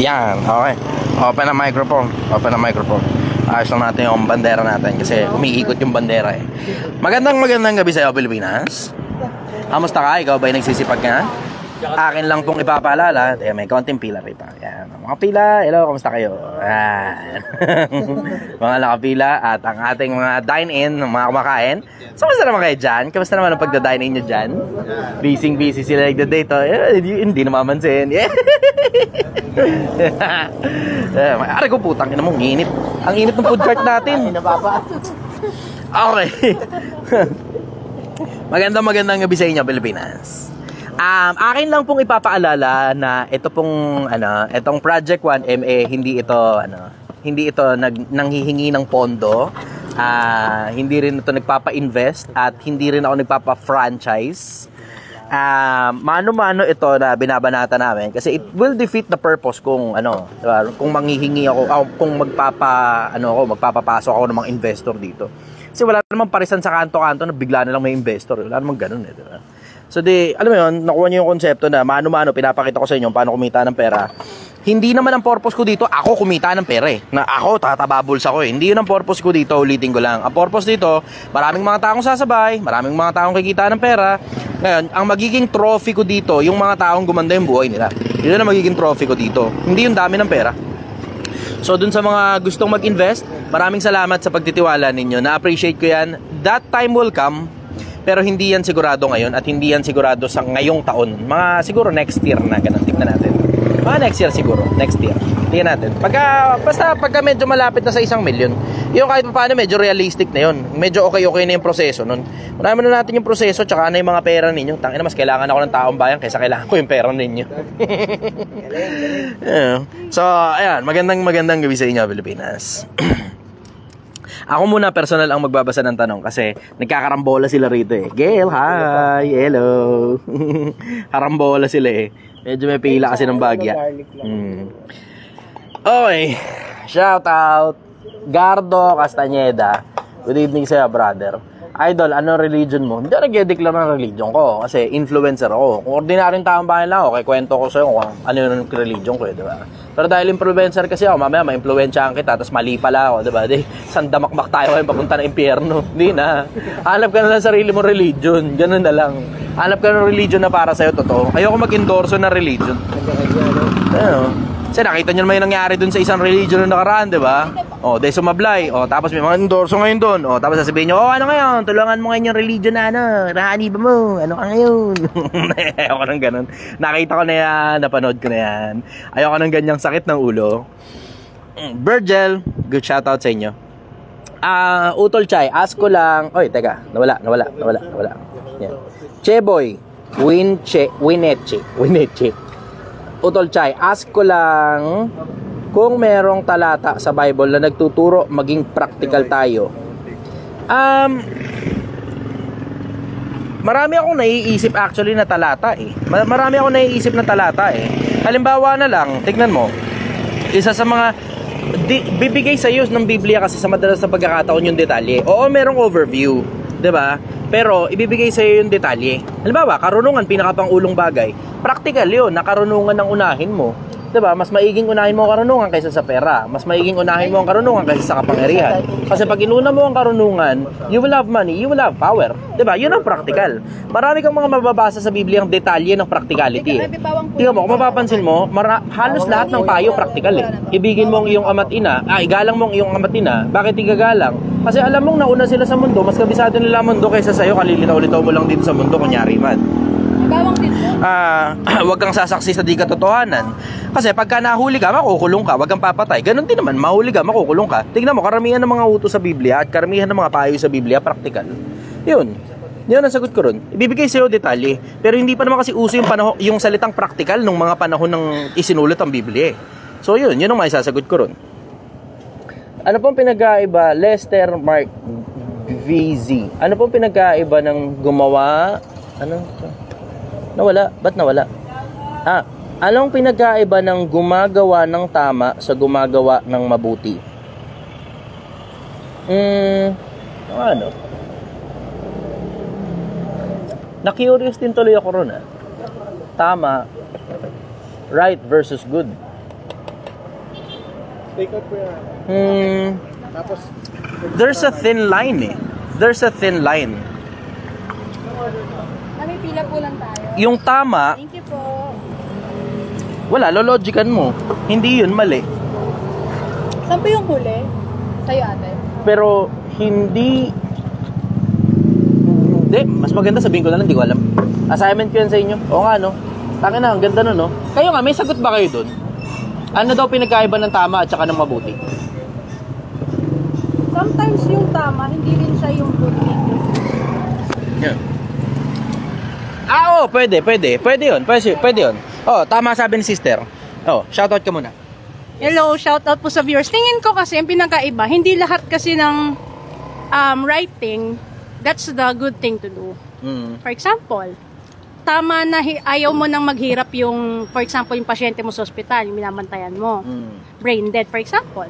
Yan, okay. Open ang microphone. Open ang microphone. Ayos lang natin yung bandera natin kasi umiikot yung bandera eh. Magandang gabi sa iyo, Pilipinas. Kamusta ka? Ikaw ba'y nagsisipag ka? Akin lang pong ipapaalala. May konting pila rito. Yan. Mga pila, hello, kamusta kayo? Yan. Mga nakapila at ang ating mga dine-in, mga kumakain. So, kamusta naman kayo dyan? Kamusta naman ang pagda-dine-in nyo dyan? Busy sila nagda-date. Hindi namamansin. Aray ko putang ina mo, init. Ang init ng food cart natin. Okay. Magandang gabi sa inyo, Pilipinas. Akin lang pong ipapaalala na ito pong itong Project 1MA hindi ito nanghihingi ng pondo. Hindi rin ito nagpapa-invest at hindi rin ako nagpapa-franchise. Mano-mano ito na binabanata namin kasi it will defeat the purpose kung diba? Kung manghihingi ako, kung magpapapasok ako ng mga investor dito. Kasi wala namang parisan sa kanto-kanto na bigla na lang may investor. Wala namang ganun eh, diba? So alam mo yun, nakuha niyo yung konsepto na mano-mano, pinapakita ko sa inyo paano kumita ng pera. Hindi naman ang purpose ko dito, ako kumita ng pera eh. Na ako, tatababuls ako eh. Hindi yun ang purpose ko dito, ulitin ko lang. Ang purpose dito, maraming mga taong sasabay, maraming mga taong kikita ng pera. Ngayon, ang magiging trophy ko dito, yung mga taong gumanda yung buhay nila. Yun ang magiging trophy ko dito. Hindi yung dami ng pera. So dun sa mga gustong mag-invest, maraming salamat sa pagtitiwala ninyo. Na-appreciate ko yan. That time will come. Pero hindi yan sigurado ngayon at hindi yan sigurado sa ngayong taon. Mga siguro next year na, ganun. Tignan natin. Mga next year siguro. Next year. Tignan natin. Basta pagka medyo malapit na sa 1 milyon, yung kahit paano medyo realistic na yun. Medyo okay na yung proseso nun. Unahin na natin yung proseso tsaka na yung mga pera ninyo. Tangina, mas kailangan ako ng taong bayan kaysa kailangan ko yung pera ninyo. So, ayan. Magandang gabi sa inyo, Pilipinas. Ako muna personal ang magbabasa ng tanong kasi nagkakarambola sila rito eh. Gail, hi! Hello! Karambola sila eh. Medyo may pila kasi ng bagya. Okay. Shout out Gardo Castañeda. Good evening sa'yo, brother. Idol, anong religion mo? Hindi ako nag-declare ng religion ko kasi influencer ako. Kung ordinaryong taong bayan lang ako, kaya kwento ko sa'yo kung ano yung religion ko eh, di ba? Pero dahil influencer kasi ako, mamaya ma-influensyahan kita, tapos mali pala ako, di ba? Saan damakmak tayo kayo papunta na impyerno? Hindi na. Hanap ka na lang sarili mong religion. Ganun na lang. Hanap ka ng religion na para sa'yo, totoo. Ayoko mag-endorso ng religion. Kasi nakita nyo naman yung nangyari dun sa isang religion na nakaraan, di ba? Dahil sumablay. Tapos may mga endorso ngayon dun. Tapos sasabihin nyo, ano ngayon? Tulungan mo ngayon yung religion na rahani ba mo? Ano ka ngayon? Ayoko nang ganun. Nakita ko na yan, napanood ko na yan. Ayoko nang ganyang sakit ng ulo. Virgil, good shoutout sa inyo. Utol Chay, ask ko lang. Oy, teka, nawala. Yan. Cheboy, Wineche. Utol Chay, ask ko lang kung merong talata sa Bible na nagtuturo maging practical tayo. Marami akong naiisip actually na talata eh. Halimbawa na lang, tignan mo. Isa sa mga bibigay sa iyo ng Biblia kasi sa madalas na pagkakataon yung detalye. Oo, merong overview, 'di ba? Pero ibibigay sa iyo yung detalye. Halimbawa, karunungan pinakapangulong bagay. Practical 'yun, na karunungan ang unahin mo. 'Di ba? Mas maiging unahin mo ang karunungan kaysa sa pera. Mas maiging unahin mo ang karunungan kaysa sa kapangyarihan. Kasi pag inuna mo ang karunungan, you will have money, you will have power. 'Di ba? 'Yun ang practical. Marami kang mga mababasa sa Biblia ang detalye ng practicality eh. Tingnan mo, kung mapapansin mo, halos lahat ng payo practical eh. Ibigin mo ang iyong ama't ina, igalang mo ang iyong ama't ina. Bakit igagalang? Kasi alam mong nauna sila sa mundo, mas kabisado nila ang mundo kaysa sa'yo, kalilitaw-litaw mo lang dito sa mundo, kunyari man. Huwag kang sasaksi sa di katotohanan. Kasi pagka nahuli ka, makukulong ka, huwag kang papatay. Ganon din naman, mahuli ka, makukulong ka. Tingnan mo, karamihan ng mga utos sa Biblia at karamihan ng mga payo sa Biblia, practical. Yun ang sagot ko ron. Ibibigay sa'yo detalye. Pero hindi pa naman kasi uso yung salitang practical nung mga panahon ng isinulat ang Biblia. So yun ang maisasagot ko ron. Ano pong pinagkaiba, Lester Mark VZ? Ano pong pinagkaiba ng gumawa? Nawala? Ba't nawala? Anong pinagkaiba ng gumagawa ng tama sa gumagawa ng mabuti? Na-curious din tuloy ako ron. Tama, right versus good. Take out po yan. Tapos, There's a thin line eh. There's a thin line. May pila po lang tayo. Yung tama, Thank you po. wala, lologican mo. Hindi yun mali. Saan po yung huli? Sa'yo ate? Pero hindi mas maganda sabihin ko na lang, hindi ko alam. Assignment ko yan sa inyo. Oo nga, no? Tangin na, ang ganda no, no? Kayo nga, may sagot ba kayo dun? Ano daw pinagkaiba ng tama at saka ng mabuti? Sometimes yung tama, hindi rin siya yung good thing. Yeah. Oo, pwede yun. Pwede yun. Oh, tama sabi ni sister. Oh, shoutout ka muna. Hello, shout out po sa viewers. Tingin ko kasi yung pinakaiba, hindi lahat kasi ng writing, that's the good thing to do. For example, tama na ayaw mo nang maghirap yung, for example, yung pasyente mo sa ospital, yung minamantayan mo. Brain dead, for example.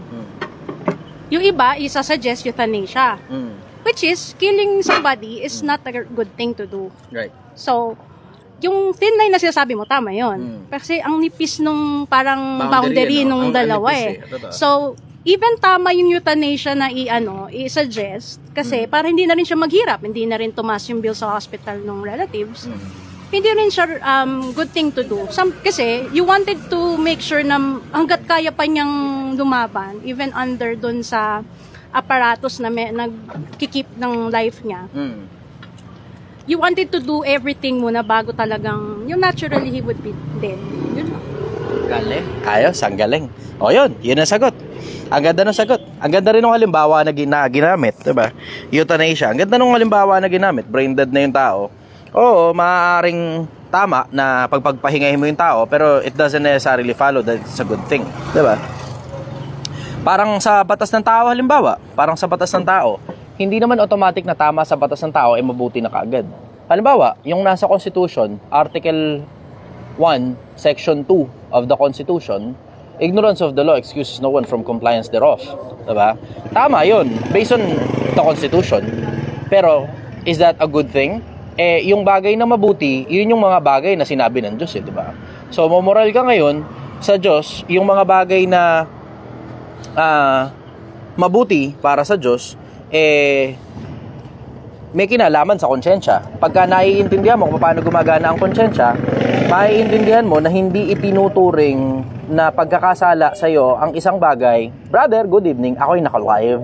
Yung iba, isa-suggest euthanasia. Which is, killing somebody is not a good thing to do. Right. So, yung thin line na sinasabi mo, tama yon. Kasi ang nipis nung parang boundary no? nung Ang dalawa nipis eh. So, even tama yung euthanasia na i-suggest, kasi para hindi na rin siya maghirap, hindi na rin tumas yung bill sa hospital ng relatives, hindi rin siya good thing to do. Kasi you wanted to make sure na hanggat kaya pa niyang lumaban, even under dun sa apparatus na nagkikip ng life niya, you wanted to do everything muna bago talagang, yung naturally he would be dead. Yun lang. Galing. Ayos, ang galing. O yun ang sagot. Ang ganda ng sagot. Ang ganda rin ng halimbawa na ginamit, diba? Euthanasia. Ang ganda ng halimbawa na ginamit. Brain dead na yung tao. Oo, maaaring tama na pagpahingahin mo yung tao, pero it doesn't necessarily follow that it's a good thing. Diba? Parang sa batas ng tao, halimbawa. Parang sa batas ng tao. Hindi naman automatic na tama sa batas ng tao ay mabuti na kaagad. Halimbawa, yung nasa Constitution, Article 1, Section 2 of the Constitution, ignorance of the law excuses no one from compliance thereof. Diba? Tama yun, based on the Constitution. Pero, is that a good thing? Yung bagay na mabuti, yun yung mga bagay na sinabi ng Diyos, diba? So, moral ka ngayon sa Diyos, yung mga bagay na mabuti para sa Diyos, may kinalaman sa konsyensya. Pagka naiintindihan mo kung paano gumagana ang konsyensya, maiintindihan mo na hindi itinuturing na pagkakasala sa'yo ang isang bagay. Brother, good evening, ako'y naka-live.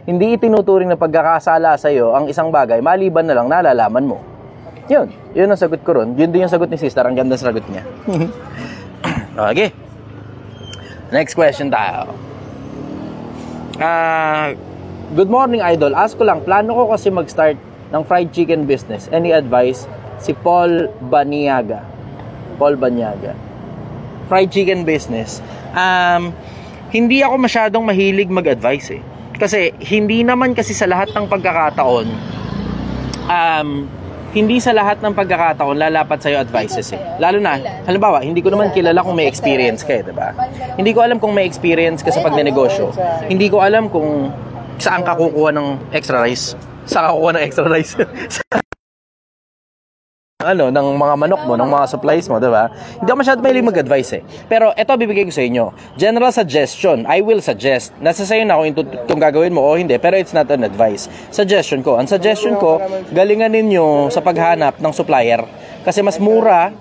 Hindi itinuturing na pagkakasala sa'yo ang isang bagay, maliban na lang nalalaman mo. Yun ang sagot ko ron. Yun din yung sagot ni sister, ang ganda sa sagot niya. Okay. Next question tayo. Good morning, Idol. Ask ko lang, plano ko kasi mag-start ng fried chicken business. Any advice? Si Paul Banyaga. Fried chicken business. Hindi ako masyadong mahilig mag-advise eh. Kasi hindi naman kasi sa lahat ng pagkakataon, hindi sa lahat ng pagkakataon lalapat sa'yo advices eh. Lalo na, halimbawa, hindi ko naman kilala kung may experience ka eh, diba? Hindi ko alam kung may experience ka sa pagnenegosyo. Hindi ko alam kung saan ka kukuha ng extra rice. Saan ka kukuha ng extra rice? ng mga manok mo, ng mga supplies mo, diba? Hindi ako masyado mahilig mag-advise eh. Pero ito bibigay ko sa inyo. General suggestion, I will suggest. Nasa sayo na kung itong gagawin mo o hindi, pero it's not an advice. Suggestion ko. Ang suggestion ko, galingan ninyo sa paghanap ng supplier. Kasi mas mura,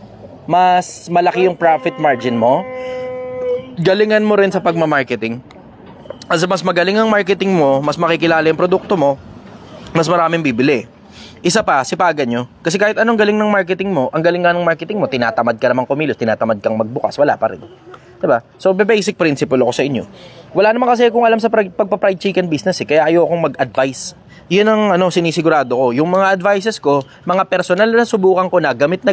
mas malaki yung profit margin mo. Galingan mo rin sa pagmamarketing. Kasi mas magaling ang marketing mo, mas makikilala yung produkto mo, mas maraming bibili. Isa pa, sipagan nyo. Kasi kahit anong galing ng marketing mo, ang galing nga ng marketing mo, tinatamad ka naman kumilos, tinatamad kang magbukas, wala pa rin. Diba? So, basic principle ako sa inyo. Wala naman kasi akong alam sa pagpa-fried chicken business eh, kaya ayokong mag-advise. Yun ang sinisigurado ko. Yung mga advices ko, mga personal na subukan ko na gamit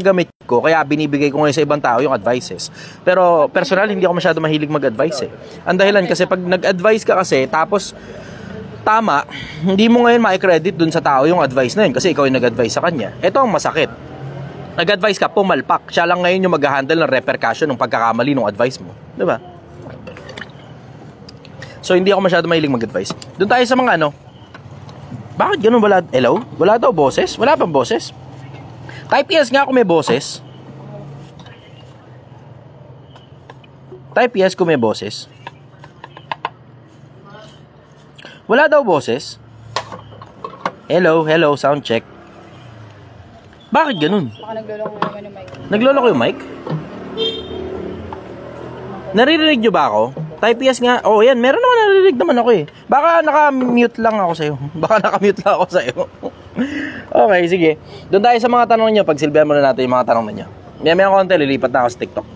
ko, kaya binibigay ko ngayon sa ibang tao yung advices. Pero personal, hindi ako masyado mahilig mag-advise eh. Ang dahilan kasi pag nag-advise ka kasi, tapos tama, hindi mo ngayon ma-credit dun sa tao yung advice na yun kasi ikaw yung nag-advise sa kanya. Ito ang masakit. Nag-advise ka, pumalpak. Siya lang ngayon yung mag-handle ng repercussion ng pagkakamali ng advice mo. Diba? So, hindi ako masyado mahilig mag-advise. Doon tayo sa mga bakit ganun wala? Hello? Wala daw boses? Wala pang boses? Type yes nga kung may boses. Type yes kung may boses. Wala daw boses. Hello, sound check. Bakit ganun? Baka nagloloko naman yung mic. Nagloloko yung mic? Naririnig nyo ba ako? Type yes nga. Oh, yan. Meron naman naririnig naman ako eh. Baka naka-mute lang ako sa'yo. Okay, sige. Doon tayo sa mga tanong nyo. Pagsilbihan muna natin yung mga tanong ninyo. Maya konti, lilipat na ako sa TikTok.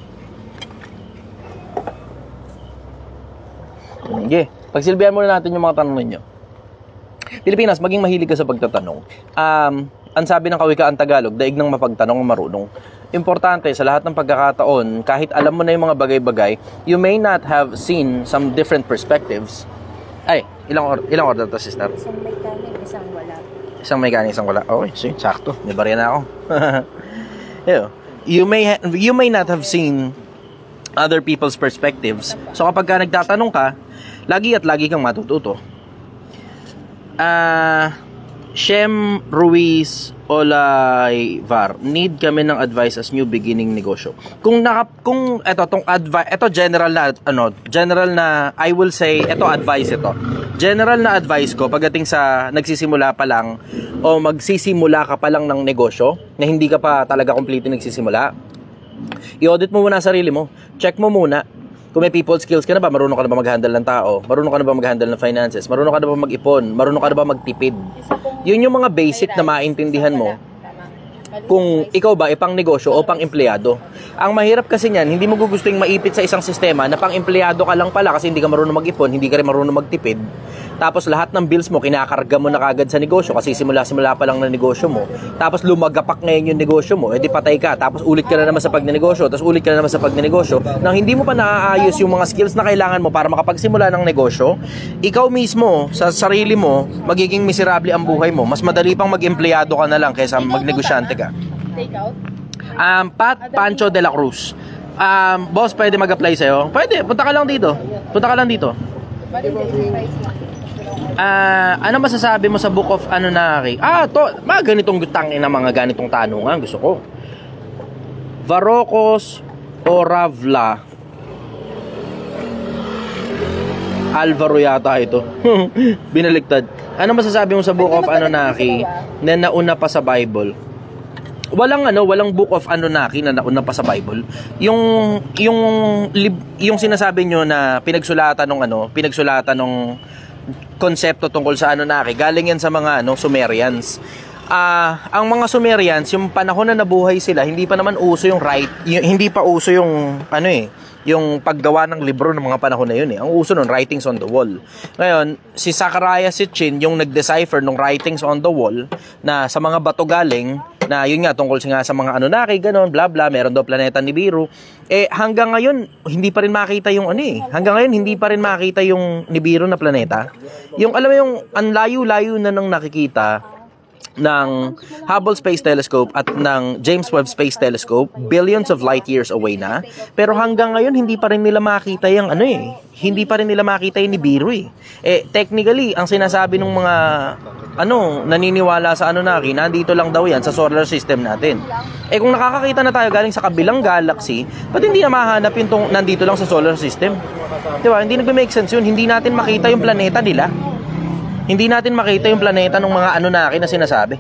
Sige. Pagsilbihan muna natin yung mga tanong ninyo. Pilipinas, maging mahilig ka sa pagtatanong. Ang sabi ng kawikaan Tagalog, daig ng mapagtanong marunong. Importante sa lahat ng pagkakataon, kahit alam mo na yung mga bagay-bagay, you may not have seen some different perspectives. Ay, ilang order to, sister? Isang mechanic, isang wala. Isang mechanic, isang wala. Okay, sige, sakto. May barya na ako. You may not have seen other people's perspectives. So kapag ka nagtatanong ka, lagi kang matututo. Shem Ruiz Olaivar, need kami ng advice as new beginning negosyo. General na I will say, advice ito. General na advice ko pagdating sa nagsisimula pa lang o magsisimula ka pa lang ng negosyo na hindi ka pa talaga completely nagsisimula. I-audit mo muna ang sarili mo. Check mo muna. Kung may people skills ka na ba, marunong ka na ba mag-handle ng tao? Marunong ka na ba mag-handle ng finances? Marunong ka na ba mag-ipon? Marunong ka na ba magtipid? Yun yung mga basic na maintindihan mo kung ikaw ba pang negosyo o pang empleyado. Ang mahirap kasi niyan, hindi mo gugustuhin maipit sa isang sistema na pang empleyado ka lang pala kasi hindi ka marunong mag-ipon, hindi ka rin marunong magtipid. Tapos lahat ng bills mo, kinakarga mo na kagad sa negosyo kasi simula pa lang ng negosyo mo. Tapos lumagapak ngayon yung negosyo mo, edi patay ka. Tapos ulit ka na naman sa pagnenegosyo, tapos ulit ka na naman sa pagnenegosyo. Nang hindi mo pa naaayos yung mga skills na kailangan mo para makapagsimula ng negosyo, ikaw mismo, sa sarili mo, magiging miserable ang buhay mo. Mas madali pang mag-empleyado ka na lang kaysa magnegosyante ka. Take out? Pat Pancho de la Cruz. Boss, pwede mag-apply sa'yo? Pwede, punta ka lang dito. Ano masasabi mo sa Book of Anunnaki? Mga ganitong tangin na mga ganitong tanungan gusto ko. Varocos o Ravla? Alvaro yata ito. Binaliktad. Ano masasabi mo sa Book of Anunnaki na nauna pa sa Bible? Walang Book of Anunnaki na nauna pa sa Bible. Yung sinasabi nyo na pinagsulatan ng konsepto tungkol sa Anunnaki, galing yan sa mga Sumerians. Ang mga Sumerians, yung panahon na nabuhay sila, hindi pa naman uso hindi pa uso yung yung paggawa ng libro ng mga panahon na yun eh. Ang uso nun, writings on the wall. Ngayon, si Zachariah Sitchin, yung nag-decipher ng writings on the wall na sa mga bato galing, na yun nga, tungkol sa mga Anunnaki, ganon, bla bla, meron daw planeta Nibiru. Hanggang ngayon, hindi pa rin makita yung Nibiru na planeta. Yung, alam mo yung, ang layo-layo na nang nakikita ng Hubble Space Telescope at ng James Webb Space Telescope, billions of light years away na. Pero hanggang ngayon, hindi pa rin nila makita yung hindi pa rin nila makita yung Nibiru eh. Technically, ang sinasabi ng mga naniniwala sa Anunnaki, nandito lang daw yan sa solar system natin. Kung nakakakita na tayo galing sa kabilang galaxy, ba't hindi na mahanap yung nandito lang sa solar system? Diba? Hindi nag-make sense yun. Hindi natin makita yung planeta nila. Hindi natin makita yung planeta ng mga Anunnaki na sinasabi.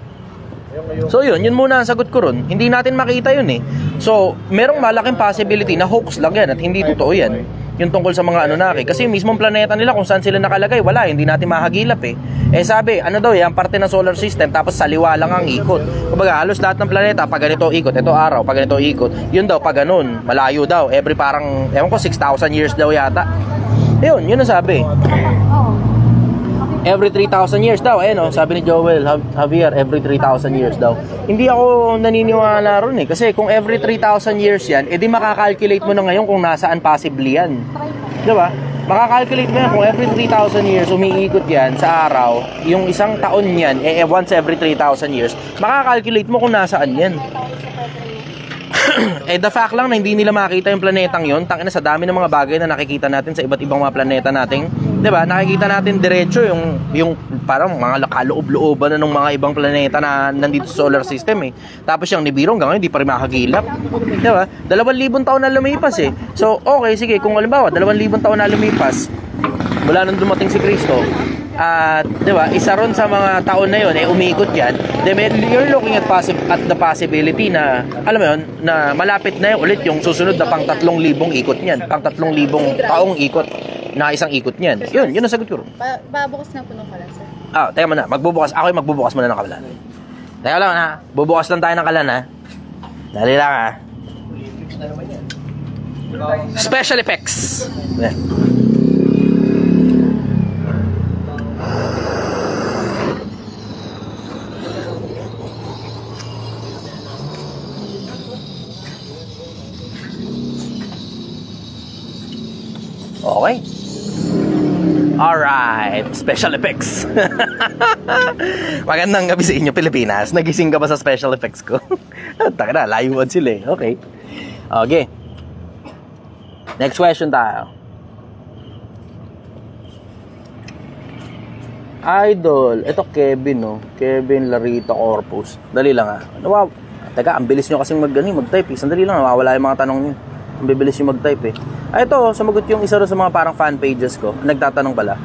So yun muna ang sagot ko ron. Hindi natin makita yun eh. So, merong malaking possibility na hoax lang yan at hindi totoo yan. Yung tungkol sa mga Anunnaki. Kasi yung mismong planeta nila kung saan sila nakalagay, wala, hindi natin mahagilap eh. Sabi, yan parte ng solar system, tapos saliwa lang ang ikot. Kumbaga, halos lahat ng planeta, pag ganito ikot, ito araw, pag ganito ikot, yun daw, pag ganun, malayo daw. Every parang, 6,000 years daw yata. Yun ang sabi. Every 3,000 years daw. Sabi ni Joel Javier, every 3,000 years daw. Hindi ako naniniwala ron eh. Kasi kung every 3,000 years yan, edi makakalculate mo na ngayon kung nasaan possibly yan. Diba? Makakalculate mo yan kung every 3,000 years umiikot yan sa araw, yung isang taon yan, once every 3,000 years, makakalculate mo kung nasaan yan. The fact lang na hindi nila makita yung planetang yon, tangina sa dami ng mga bagay na nakikita natin sa iba't ibang mga planeta nating, 'di ba? Nakikita natin diretso yung parang mga kaloob-looban na ng mga ibang planeta na nandito sa solar system eh. Tapos yung Nibiru hanggang ngayon hindi pa rin makakagilap. 'Di ba? 2,000 taon na lumipas eh. So, okay, sige, kung halimbawa 2,000 taon na lumipas mula nang dumating si Kristo, At, di ba, isa ron sa mga taon na yun, umikot yan. Then, you're looking at the possibility na, alam mo yun, na malapit na yun ulit yung susunod na pang 3,000 ikot niyan. Pang 3,000 taong ikot na isang ikot niyan. Yun ang sagot ko ron. Babukas na po ng kalan, sir. Teka muna, magbubukas. Ako yung magbubukas muna ng kalan. Teka lang ha, bubukas lang tayo ng kalan ha. Dali lang ha. Special effects. Yan. Okay. Alright, special effects. Magandang gabi sa inyo, Pilipinas. Nagising ka ba sa special effects ko? Taka na, layuan sila eh. Okay. Okay. Next question tayo. Idol. Ito Kevin, no? Kevin Larita Corpus. Dali lang ha. Wow. Teka, ang bilis nyo kasing mag-type eh. Sandali lang, nawawala yung mga tanong nyo. Ang bibilis yung mag-type eh. Ito, sumagot yung isa sa mga parang fan pages ko. Nagtatanong pala.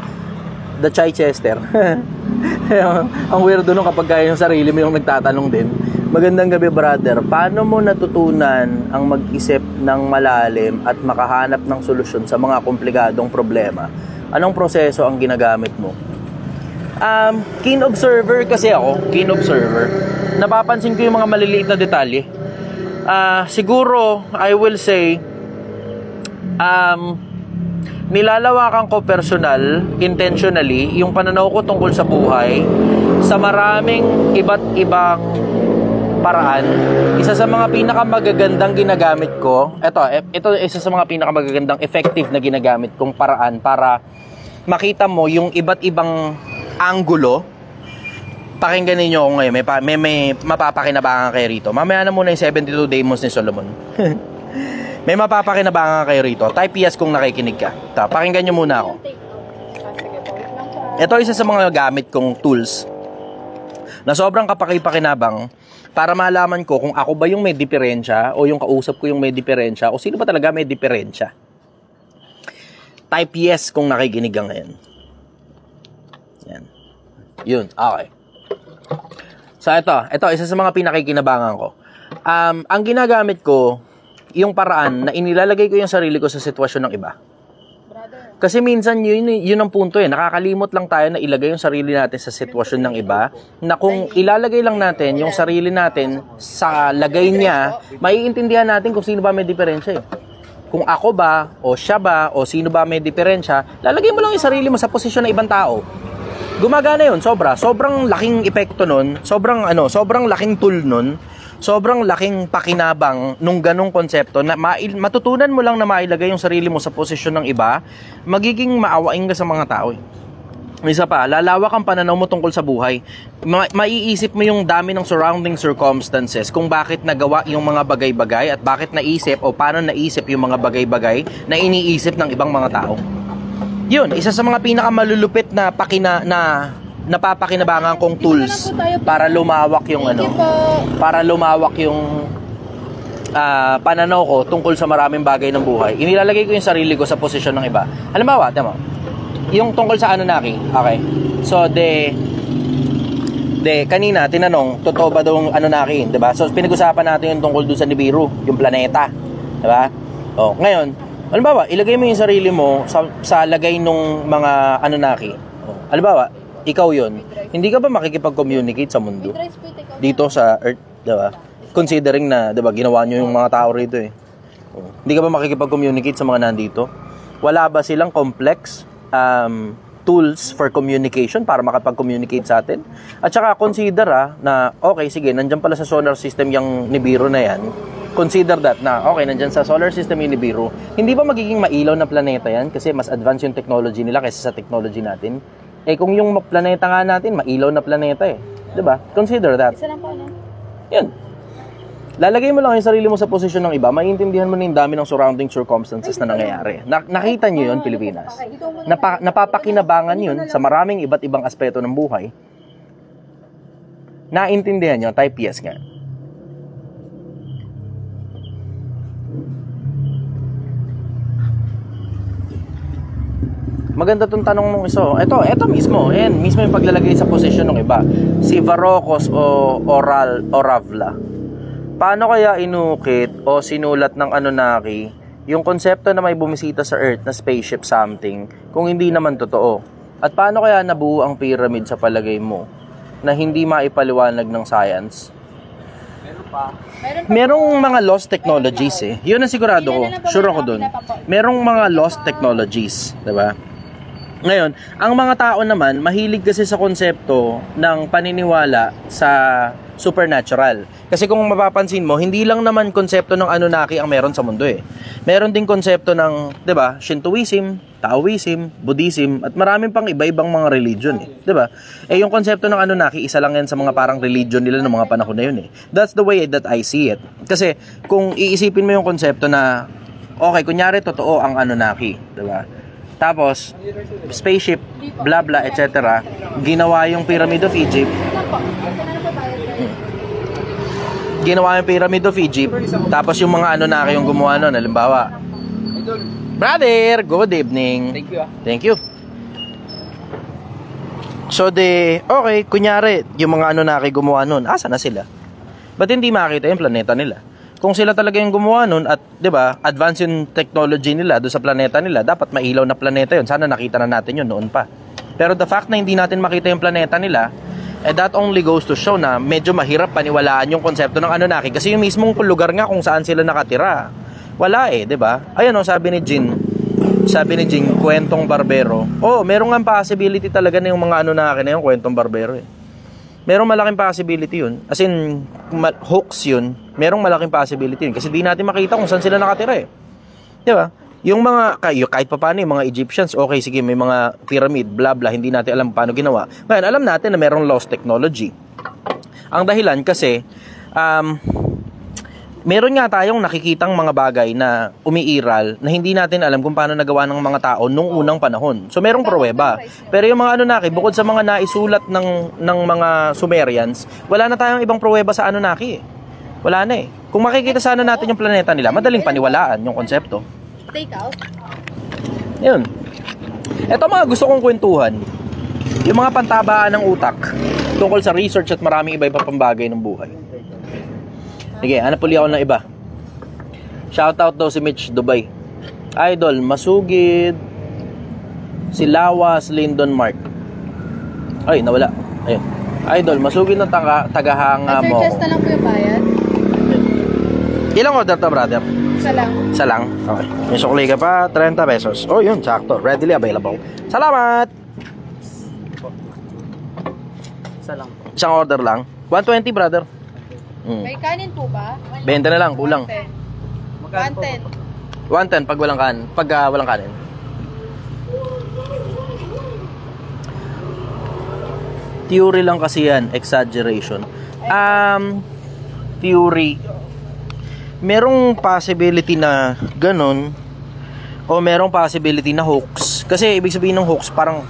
The Chichester. Ang weirdo nung kapag kaya yung sarili mo yung nagtatanong din. Magandang gabi, brother. Paano mo natutunan ang mag-isip ng malalim at makahanap ng solusyon sa mga komplikadong problema? Anong proseso ang ginagamit mo? Keen observer kasi ako. Keen observer. Napapansin ko yung mga maliliit na detalye. Siguro, I will say, nilalawakan ko personal, intentionally, yung pananaw ko tungkol sa buhay sa maraming iba't ibang paraan. Isa sa mga pinakamagagandang ginagamit ko, ito isa sa mga pinakamagagandang effective na ginagamit kong paraan para makita mo yung iba't ibang anggulo. Pakinggan ninyo ako ngayon, may mapapakinabangan kayo rito. Mamaya na muna yung 72 Demons ni Solomon. May mapapakinabangan kayo rito. Type yes kung nakikinig ka. Pakinggan nyo muna ako. Ito isa sa mga gamit kong tools na sobrang kapakipakinabang para malaman ko kung ako ba yung may diferensya o yung kausap ko yung may diferensya o sino ba talaga may diferensya. Type yes kung nakikinig ka ngayon. Yan. Yun, okay. So ito isa sa mga pinakikinabangan ko. Ang ginagamit ko, yung paraan na inilalagay ko yung sarili ko sa sitwasyon ng iba. Kasi minsan yun ang punto eh. Nakakalimot lang tayo na ilagay yung sarili natin sa sitwasyon ng iba, na kung ilalagay lang natin yung sarili natin sa lagay niya, maiintindihan natin kung sino ba may diferensya eh. Kung ako ba, o siya ba, o sino ba may diferensya, lalagay mo lang yung sarili mo sa posisyon ng ibang tao. Gumagana yun, sobrang laking epekto nun, sobrang laking tool nun, sobrang laking pakinabang nung ganong konsepto na matutunan mo lang na mailagay yung sarili mo sa posisyon ng iba, magiging maawain ka sa mga tao. Isa pa, lalawak ang pananaw mo tungkol sa buhay. Maiisip mo yung dami ng surrounding circumstances kung bakit nagawa yung mga bagay-bagay at bakit naisip o paano naisip yung mga bagay-bagay na iniisip ng ibang mga tao. Yun, isa sa mga pinakamalulupit na napapakinabangan kong tools para lumawak yung pananaw ko tungkol sa maraming bagay ng buhay. Inilalagay ko yung sarili ko sa posisyon ng iba. Halimbawa, tama, yung tungkol sa Anunnaki. Okay. So, kanina tinanong, totoo ba daw Anunnaki, 'di ba? So, pinag-usapan natin yung tungkol dun sa Nibiru, yung planeta, 'di ba? Oh, ngayon, halimbawa, ilagay mo yung sarili mo sa lagay nung mga Anunnaki. Oh, halimbawa, ikaw yun, hindi ka ba makikipag-communicate sa mundo? Dito sa Earth, diba? Considering na, diba, ginawa nyo yung mga tao rito eh. Hindi ka ba makikipag-communicate sa mga nandito? Wala ba silang complex tools for communication para makapag-communicate sa atin? At saka consider na, okay, sige, nandyan pala sa solar system yung Nibiru na yan. Consider that na, okay, nandyan sa solar system yung Nibiru. Hindi ba magiging mailaw na planeta yan? Kasi mas advanced yung technology nila kaysa sa technology natin. Kung yung planeta nga natin, mailaw na planeta eh. Diba? Consider that. Isa lang po, no? Yan. Lalagay mo lang yung sarili mo sa posisyon ng iba, maiintindihan mo na yung dami ng surrounding circumstances na nangyayari. Nakita nyo yun, Pilipinas. Napapakinabangan yun sa maraming iba't ibang aspeto ng buhay. Naintindihan nyo? Type yes nga. Maganda tong tanong nung iso. Ito mismo. Ayan, mismo yung paglalagay sa posisyon ng iba. Si Varrocos o Oravla. Paano kaya inukit o sinulat ng Anunnaki yung konsepto na may bumisita sa Earth na spaceship something kung hindi naman totoo? At paano kaya nabuo ang pyramid sa palagay mo na hindi maipaliwanag ng science? Merong mga lost technologies eh. Yun ang sigurado ko. Sure ako dun. Merong mga lost technologies. Diba? Ngayon, ang mga tao naman, mahilig kasi sa konsepto ng paniniwala sa supernatural. Kasi kung mapapansin mo, hindi lang naman konsepto ng Anunnaki ang meron sa mundo eh. Meron ding konsepto ng, 'di ba, Shintoism, Taoism, Buddhism, at maraming pang iba-ibang mga religion eh. 'Di ba? Eh yung konsepto ng Anunnaki, isa lang yan sa mga parang religion nila ng mga panahon na yun eh. That's the way that I see it. Kasi kung iisipin mo yung konsepto na, okay, kunyari totoo ang Anunnaki, 'di ba? Tapos, spaceship, blah blah, etc. Ginawa yung Pyramid of Egypt. Ginawa yung Pyramid of Egypt. Tapos yung mga Anunnaki yung gumawa nun. Halimbawa, brother, good evening. Thank you. Thank you. So, okay, kunyari, yung mga Anunnaki gumawa nun, asa na sila? Ba't hindi makita yung planeta nila? Kung sila talaga yung gumawa nun at, di ba, advance yung technology nila doon sa planeta nila, dapat mailaw na planeta yun. Sana nakita na natin yun noon pa. Pero the fact na hindi natin makita yung planeta nila, that only goes to show na medyo mahirap paniwalaan yung konsepto ng Anunnaki. Kasi yung mismong lugar nga kung saan sila nakatira, wala eh, di ba? Ayun sabi ni Jin, kwentong barbero. Merong nga possibility talaga na yung mga Anunnaki na yung kwentong barbero eh. Merong malaking possibility yun. As in, hoax yun. Merong malaking possibility yun. Kasi di natin makita kung saan sila nakatira eh. Di ba? Yung mga, kahit pa paano, yung mga Egyptians, okay, sige, may mga pyramid, blah blah, hindi natin alam paano ginawa. Ngayon, alam natin na merong lost technology. Ang dahilan kasi, meron nga tayong nakikitang mga bagay na umiiral na hindi natin alam kung paano nagawa ng mga tao nung unang panahon. So, merong pruweba. Pero yung mga Anunnaki, bukod sa mga naisulat ng mga Sumerians, wala na tayong ibang pruweba sa Anunnaki eh. Wala na eh. Kung makikita sana natin yung planeta nila, madaling paniwalaan yung konsepto. Take out? Yun. Ito mga gusto kong kwentuhan. Yung mga pantabaan ng utak tungkol sa research at maraming iba-iba pang bagay ng buhay. Sige, hanap uli ako ng iba. Shoutout daw si Mitch Dubai. Idol, masugid. Si Lawas Lyndon Mark. Ay, nawala. Ayun. Idol, masugid ng tagahanga mo. Sir, just na lang po yung bayad. Ilang order to, brother? Isa lang. Isa lang? Okay. May sukli ka pa, 30 pesos. Oh, yun, sakto. Readily available. Salamat! Isa lang. Isang order lang. 120, brother. May kanin po ba? 20 na lang, kulang. 110. 110 pag walang kanin. Pag walang kanin. Theory lang kasi yan, exaggeration. Theory. Merong possibility na ganun o merong possibility na hoax. Kasi ibig sabihin ng hoax parang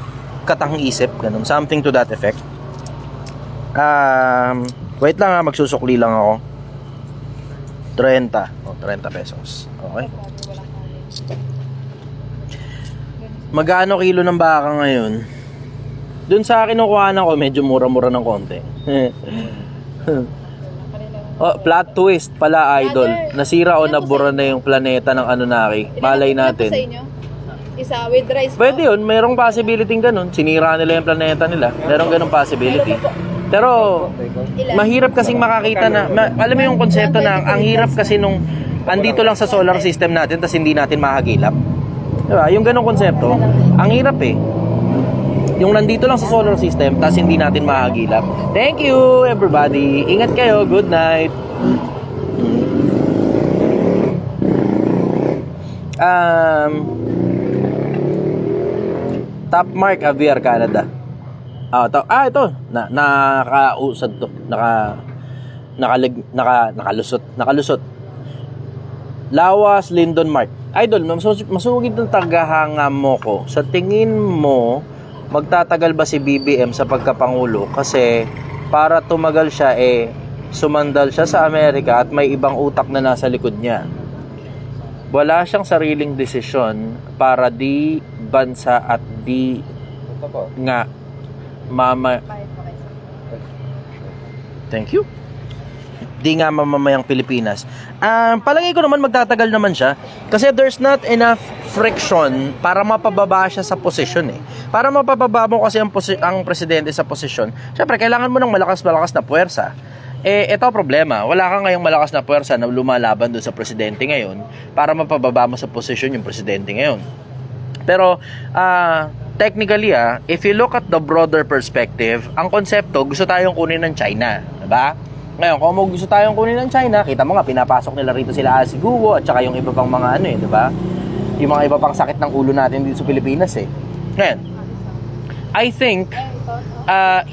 katang isip, ganun. Something to that effect. Wait lang magsusukli lang ako. 30. 30 pesos. Okay. Magkano kilo ng baka ngayon? Doon sa akin kinukuhanan ko, medyo mura-mura ng konti. Plot twist pala, idol. Nasira o nabura na yung planeta ng Anunnaki. Malay natin. Sa inyo? Isa with rice. Pwede yun, merong possibility ganun. Sinira nila yung planeta nila. Merong ganung possibility. Pero mahirap kasing makakita na alam mo yung konsepto na ang hirap kasi nung andito lang sa solar system natin tapos hindi natin mahagilap. Diba? Yung ganung konsepto, ang hirap eh. Yung nandito lang sa solar system tapos hindi natin mahagilap. Thank you everybody. Ingat kayo. Good night. Top Mark Aviar Canada. Ito. Nakausad to. Nakalusot. Lawas Lyndon Mark. Idol, masugid ng tagahanga mo ko. Sa tingin mo, magtatagal ba si BBM sa pagkapangulo? Kasi para tumagal siya, sumandal siya sa Amerika at may ibang utak na nasa likod niya. wala siyang sariling desisyon para di bansa at di nga Thank you. Di nga mamamayang Pilipinas. Palagi ko naman magtatagal naman siya kasi there's not enough friction para mapababa siya sa posisyon eh. Para mapababa mo kasi ang presidente sa posisyon, syempre kailangan mo ng malakas-malakas na puwersa. Ito problema, wala ka ngayong malakas na puwersa na lumalaban doon sa presidente ngayon para mapababa mo sa posisyon yung presidente ngayon. Pero technically if you look at the broader perspective, ang konsepto gusto tayong kunin ng China, diba? Ngayon, kung gusto tayong kunin ng China, kita mo nga, pinapasok nila rito sila Asiguo at saka yung iba pang mga di ba? Yung mga iba pang sakit ng ulo natin dito sa Pilipinas eh. Ngayon, I think,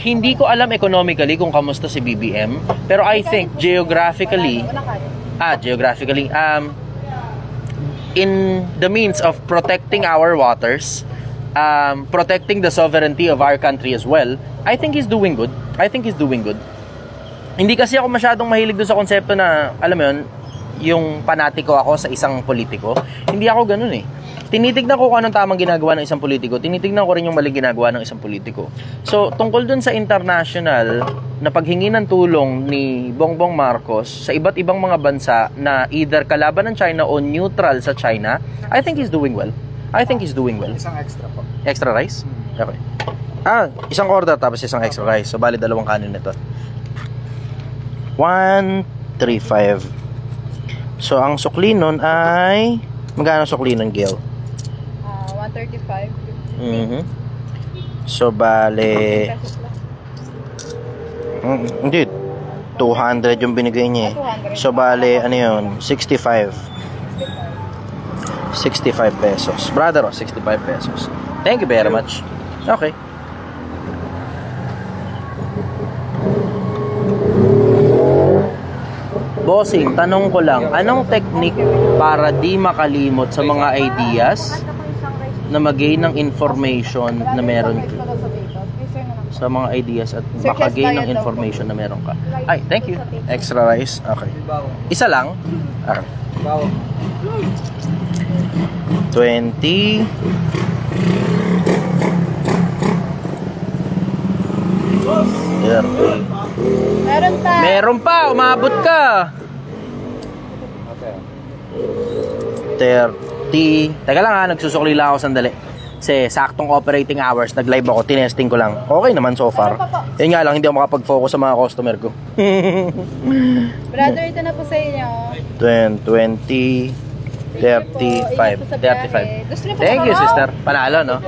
hindi ko alam economically kung kamusta si BBM, pero I think geographically, in the means of protecting our waters, protecting the sovereignty of our country as well, I think he's doing good. Hindi kasi ako masyadong mahilig doon sa konsepto na, alam mo yun, yung panatiko ako sa isang politiko. Hindi ako ganun eh. Tinitignan ko kung anong tamang ginagawa ng isang politiko. Tinitignan ko rin yung maling ginagawa ng isang politiko. So, tungkol doon sa international na paghingi ng tulong ni Bongbong Marcos sa iba't ibang mga bansa na either kalaban ng China o neutral sa China, I think he's doing well. Isang extra po. Extra rice? Okay. Isang order tapos isang extra rice. So, bali 2 kanin nito. 135. So, ang sukli nun ay... Magkano sukli nun, Gil? 135. So, bale... Hindi. 200 yung binigay niya eh. So, bale, ano yun? 65 pesos. Brother, 65 pesos. Thank you very much. Okay. Bossing, tanong ko lang, anong technique para di makalimot sa mga ideas na mag-gain ng information na meron ka? Sa mga ideas at maka-gain ng information na meron ka. Ay, thank you. Extra rice? Okay. Isa lang? Okay. 20. Meron pa, umabot ka. 30. Teka lang nagsusukli lang ako sandali. Kasi saktong operating hours, nag-live ako, tinesting ko lang. Okay naman so far. Yun nga lang, hindi ako makapag-focus sa mga customer ko. Brother, ito na po sa inyo. 20, 35. 35. Thank you, sister. Panalo, no?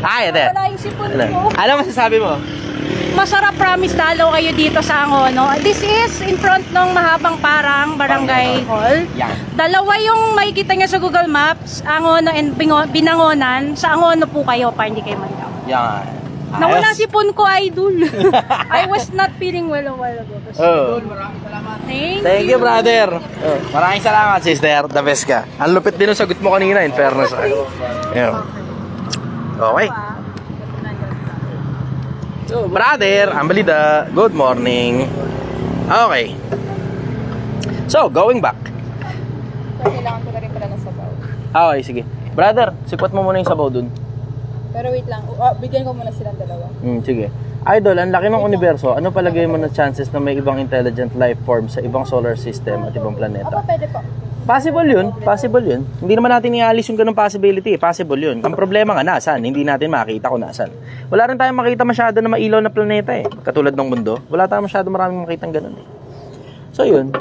Ate. Wala yung sipon mo. Ano masasabi mo? Masarap, promise, lalo kayo dito sa Angono. This is in front ng Mahabang Parang Barangay Hall. Yan. Dalawa yung makikita nyo sa Google Maps, Angono and Binangonan. Sa Angono po kayo para hindi kayo maligaw. Yan. Nawala sipon ko, idol. I was not feeling well a while ago. Maraming salamat. Thank you, brother. Maraming salamat, sister. The best ka. Ang lupit din ang sagot mo kanina, in fairness. Okay. Brother, Ambalida, good morning. Okay. So, going back. So, kailangan ko na rin pala ng sabaw. Okay, sige. Brother, sikwat mo muna yung sabaw dun. Pero wait lang, bigyan ko muna silang dalawa. Sige. Idol, ang laki ng universo. Ano palagay mo na chances na may ibang intelligent life form sa ibang solar system at ibang planeta? Pwede po. Possible yun. Hindi naman natin ialis yung ganung possibility. Possible yun. Ang problema nga, nasan? Hindi natin makita kung nasan. Wala rin tayong makita masyado na mailaw na planeta eh. Katulad ng mundo. Wala tayong masyado maraming makitang ganun eh. So yun.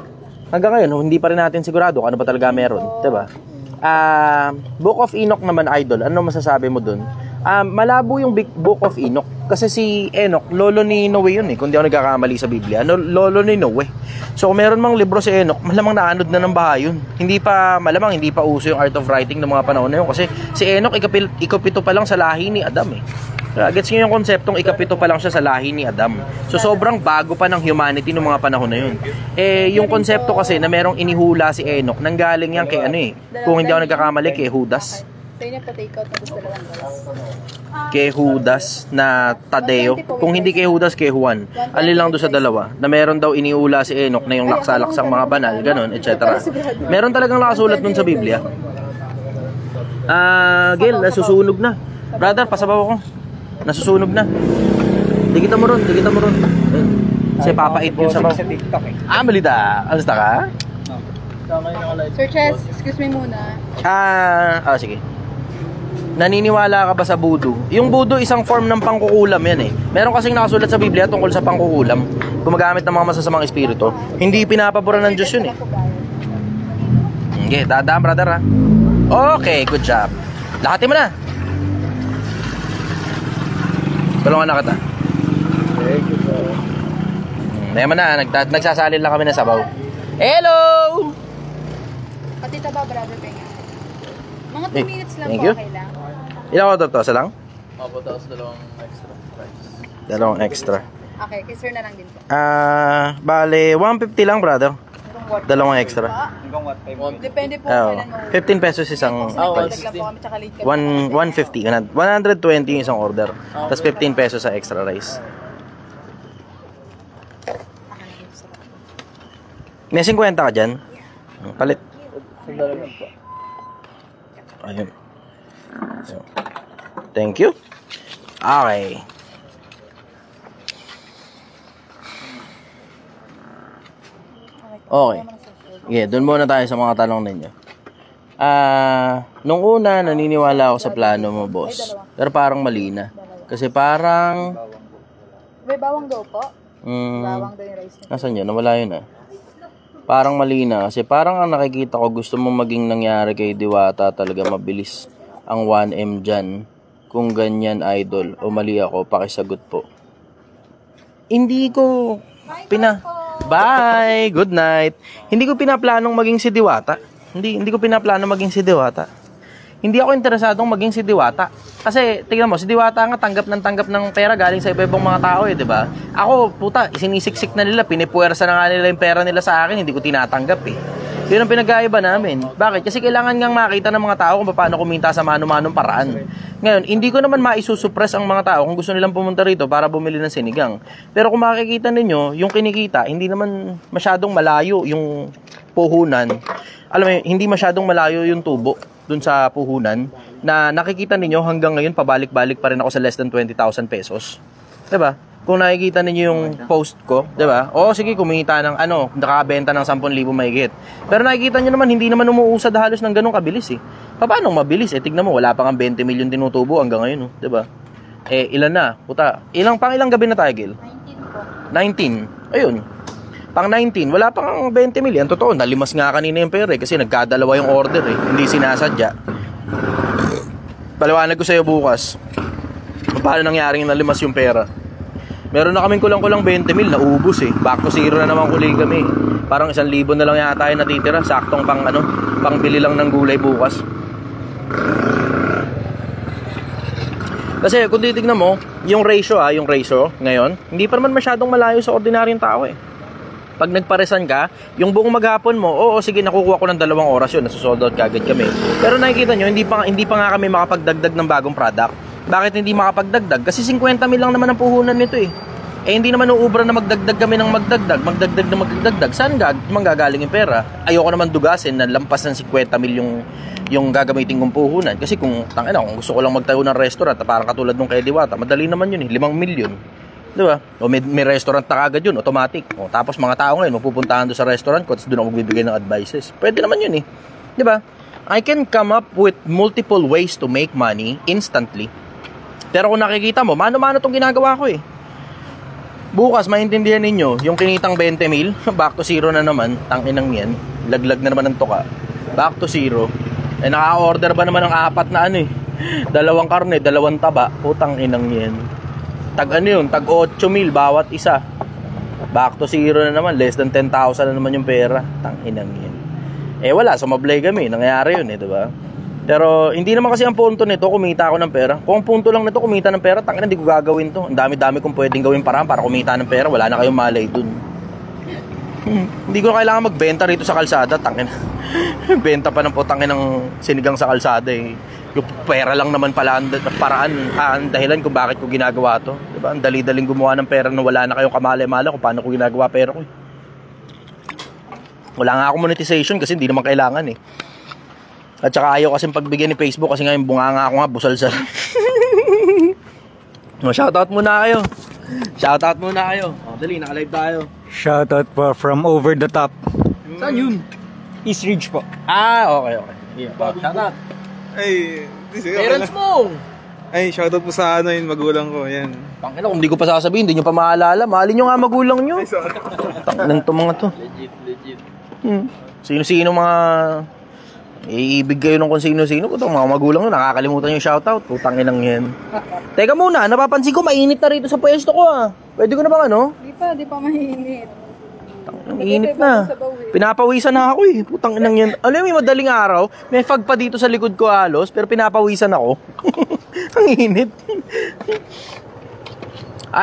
Hanggang ngayon, hindi pa rin natin sigurado kung ano ba talaga meron. Diba? Book of Enoch naman, idol. Ano masasabi mo dun? Malabo yung Book of Enoch. Kasi si Enoch, lolo ni Noe yun eh. Kung di ako nagkakamali sa Biblia. Lolo ni Noe. So kung meron mang libro si Enoch, malamang naanod na ng baha yun. Hindi pa uso yung art of writing ng mga panahon na yun. Kasi si Enoch, ikapito pa lang sa lahi ni Adam eh. Gets nyo yung konseptong ikapito pa lang siya sa lahi ni Adam. So sobrang bago pa ng humanity ng mga panahon na yun. Yung konsepto kasi na merong inihula si Enoch, nanggaling yan kay kung hindi ako nagkakamali, kay Judas. Sa inyo pa take out na gusto dalawang rice. Kay Judas na Tadeo. Kung hindi kay Judas, kay Juan. Alin lang doon sa dalawa. Na meron daw iniula si Enoch na yung laksa-laksang mga banal, ganun, etc. Meron talagang nakasulat nun sa Biblia. Gil, nasusunog na. Brother, pasabaw ako. Nasusunog na. Di kita mo ron. Ayun. Kasi papait yung sabaw. Sa TikTok eh. Balita. Alasta ka? Sir Chess, excuse me muna. Sige. Naniniwala ka ba sa voodoo? Yung voodoo isang form ng pangkukulam yan eh. Meron kasing nakasulat sa Biblia tungkol sa pangkukulam. Gumagamit ng mga masasamang espiritu. Hindi pinapaboran ng Diyos yun eh. Okay, dadaan brother ha. Okay, good job. Lahatin mo na. Tulungan na kita. Naman na, nagsasalin lang kami ng sabaw. Hello! Pati taba, brother Penga. Mga 2 minutes lang Thank po, you. okay lang. Ilan ko to? Isa lang? Opo, tapos dalawang extra rice. Dalawang extra. Okay, kay sir na lang din po. Bale, 150 lang brother. Dalawang extra. Hanggang what time? Depende po Oh, kailan mo. 15 pesos isang Nagdagdag price. lang po kami, tsaka late kami. 150. 120 yung isang order. Tapos 15 pesos sa extra rice. May 50 ka dyan? Palit. Ayun. So, thank you. Okay. Okay. Yeah, doon muna tayo sa mga tanong ninyo. Nung una, naniniwala ako sa plano mo, boss. Pero parang mali na. Kasi parang... May bawang daw po. Bawang daw yung rice niya. Nasaan yun? Nawala yun ah. Parang mali na. Kasi parang ang nakikita ko, gusto mo maging nangyari kay Diwata talaga mabilis ang 1M dyan. Kung ganyan, idol. O mali ako, pakisagot po. Hindi ko Bye! Good night! Hindi ko pinaplanong maging si Diwata. Hindi ko pinaplanong maging si Diwata. Hindi ako interesadong maging si Diwata. Kasi, tingnan mo, si Diwata nga tanggap ng pera galing sa iba-ibang mga tao eh, di ba? Ako, puta, sinisiksik na nila, pinipuwersa na nga nila yung pera nila sa akin, hindi ko tinatanggap eh. Yun ang pinag-aiba namin. Bakit? Kasi kailangan ngang makita ng mga tao kung paano kumita sa mano-manong paraan. Ngayon, hindi ko naman maisusupress ang mga tao kung gusto nilang pumunta rito para bumili ng sinigang. Pero kung makikita ninyo, yung kinikita, hindi naman masyadong malayo yung puhunan. Alam mo, hindi masyadong malayo yung tubo dun sa puhunan na nakikita ninyo hanggang ngayon pabalik-balik pa rin ako sa less than 20,000 pesos. 'Di ba? Kung nakikita ninyo yung post ko, 'di ba? O sige, kumita ng nakabenta ng 10,000 mahigit. Pero nakikita niyo naman hindi naman umuusad halos ng ganung kabilis eh. Paano mabilis? Tignan mo, wala pa nga 20 million tinutubo hanggang ngayon, 'di ba? Ilan na? Puta, ilang gabi na tayo, Gil? 19 po. 19. Ayun. Pang 19, wala pang 20 million. Totoo, nalimas nga kanina yung pera kasi nagkadalawa yung order eh. Hindi sinasadya. Paliwanag ko sa'yo bukas. Paano nangyaring nalimas yung pera? Meron na kaming kulang-kulang 20 mil, naubos eh. Back to zero na naman kuling kami. Parang 1,000 na lang yata yung natitira. Saktong pangbili lang ng gulay bukas. Kasi kung titignan mo, yung ratio ngayon, hindi pa naman masyadong malayo sa ordinaryong tao eh. Pag nagparesan ka, yung buong maghapon mo, oo sige, nakukuha ko ng 2 oras yun, nasusold out kagad kami. Pero nakikita nyo, hindi pa nga kami makapagdagdag ng bagong product. Bakit hindi makapagdagdag? Kasi 50 mil lang naman ang puhunan nito eh. Hindi naman uubra na magdagdag kami ng magdagdag. Saan manggagaling yung pera? Ayoko naman dugasin na lampas ng 50 mil yung gagamitin kong puhunan. Kasi kung gusto ko lang magtayo ng restaurant, parang katulad nung kay Diwata, madali naman yun eh, 5 million. Diba? O may restaurant na kagad yun, automatic. O, tapos mga tao ngayon, mapupuntahan doon sa restaurant ko, tapos doon ako magbibigay ng advices. Pwede naman yun eh. Diba? I can come up with multiple ways to make money instantly. Pero kung nakikita mo, mano-mano itong ginagawa ko eh. Bukas, maintindihan ninyo, yung kinitang 20 mil, back to zero na naman, tanginang yan, laglag na naman ng tuka. Back to zero. Naka-order ba naman ng 4 na 2 karne, 2 taba, putang inang yan. Tag 8 mil bawat isa. Back to zero na naman, less than 10,000 na naman yung pera. Tanginang yan. Wala, sumablay kami, nangyayari yun diba? Pero hindi naman kasi ang punto nito kumita ako ng pera. Kung ang punto lang nito kumita ng pera, tangina hindi ko gagawin to. Ang dami-dami kong pwedeng gawin para kumita ng pera, wala na kayong malay dun. Hindi ko na kailangan magbenta rito sa kalsada, tangina. Benta pa ng putangin ng sinigang sa kalsada eh. Yung pera lang naman pala ang paraan, ang dahilan kung bakit ko ginagawa to. Diba? Ang dali-daling gumawa ng pera na wala na kayong kamali-mala kung paano ko ginagawa pera ko. Wala nga akong monetization kasi hindi naman kailangan eh. At saka ayaw kasing pagbigyan ni Facebook kasi nga yung bunganga ako nga, busal-sal. Shoutout muna kayo. Shoutout muna kayo. O, dali, naka-live tayo. Shoutout po from Over the Top. Saan yun? East Ridge po. Okay. Yeah. Shoutout. Ay, Parents mo! Ay, shoutout po sa yung magulang ko, yan. Tangina, kung hindi ko pa sasabihin, hindi nyo pa maalala. Mahalin nyo nga magulang nyo. Ay, sorry. Tangina to mga to. Legit. Sino-sino mga... Iibig kayo ng kung sino-sino. Kung mga magulang nyo, nakakalimutan yung shoutout. Putang inang yan. Teka muna, napapansin ko mainit na rito sa pwesto ko ah. Pwede ko na bang ano? Di pa mainit. Ang init na. Pinapawisan na ako eh. Putang inang yan. Alam mo yung madaling araw, may fog pa dito sa likod ko halos, pero pinapawisan ako. Ang init.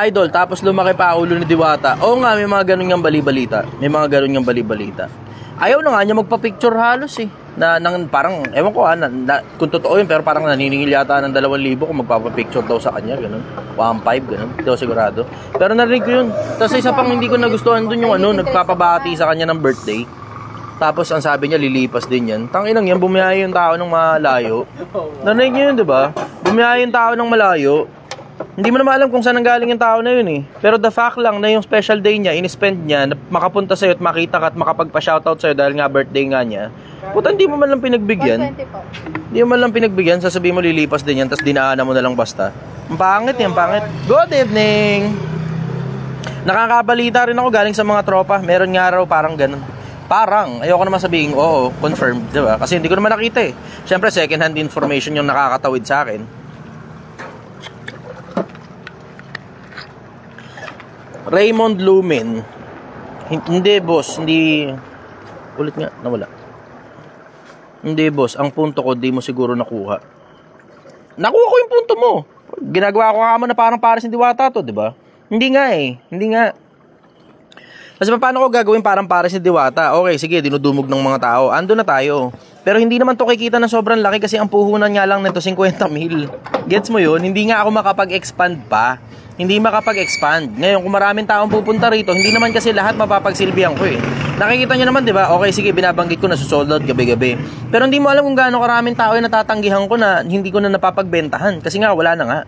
Idol, tapos lumaki pa ulo ni Diwata. Oo nga, may mga ganun ngang bali-balita. Ayaw na nga niya magpa-picture halos eh. Parang, ewan ko kung totoo yun, pero parang naniningil yata ng 2,000 kung magpapa-picture daw sa kanya, ganun. 1,500, ganun. Hindi ako sigurado. Pero narinig ko yun. Tapos isa pang hindi ko nagustuhan dun yung nagpapabati sa kanya ng birthday. Tapos ang sabi niya, lilipas din yan. Tanginang yan, bumiyaya yung tao ng malayo. Narinig niyo yun, di ba? Bumiyaya yung tao ng malayo. Hindi mo naman alam kung saan nanggaling yung tao na yun eh. Pero the fact lang na yung special day niya, in-spend niya, na makapunta sa'yo at makita ka at makapagpa-shoutout sa'yo dahil nga birthday nga niya. Puta, hindi mo man lang pinagbigyan. 120 po. Hindi mo man lang pinagbigyan, sasabihin mo lilipas din yan, tapos dinaanan mo na lang basta. Ang pangit yan, pangit. Good evening! Nakakabalita rin ako galing sa mga tropa. Meron nga raw parang ganun. Parang, ayoko naman sabihin, oo, confirmed, diba? Kasi hindi ko naman nakita eh. Siyempre, second hand information yung nakakatawid sa akin. Raymond Lumen. Hindi, boss. Hindi. Ulit nga. Nawala. Hindi, boss. Ang punto ko, di mo siguro nakuha. Nakuha ko yung punto mo. Ginagawa ko nga na parang pares ni Diwata to, di ba? Hindi nga eh. Hindi nga. Kasi paano ko gagawin parang pares ni Diwata? Okay, sige, dinudumog ng mga tao. Ando na tayo. Pero hindi naman to kikita ng sobrang laki kasi ang puhunan nga lang nito 50 mil. Gets mo yun? Hindi nga ako makapag-expand pa. Hindi makapag-expand. Ngayon, kung maraming taong pupunta rito, hindi naman kasi lahat mapapagsilbihan ko eh. Nakikita nyo naman, di ba? Okay, sige, binabanggit ko na susold out gabi-gabi. Pero hindi mo alam kung gaano karaming tao yung natatanggihan ko na hindi ko na napapagbentahan. Kasi nga, wala na nga.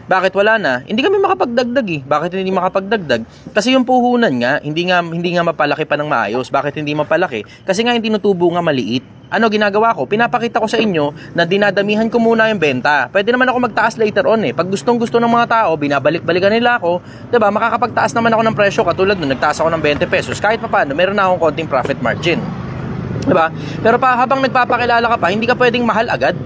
Bakit wala na? Hindi kami makapagdagdag eh. Bakit hindi makapagdagdag? Kasi yung puhunan nga, hindi nga mapalaki pa ng maayos. Bakit hindi mapalaki? Kasi nga yung tinutubo nga maliit. Ano ginagawa ko? Pinapakita ko sa inyo na dinadamihan ko muna yung benta. Pwede naman ako magtaas later on eh. Pag gustong-gusto ng mga tao, binabalik-balikan nila ako, 'di ba? Makakapagtaas naman ako ng presyo katulad nung nagtaas ako ng 20 pesos. Kahit papaano, meron na akong konting profit margin. 'Di ba? Pero habang nagpapakilala ka pa, hindi ka pwedeng mahal agad.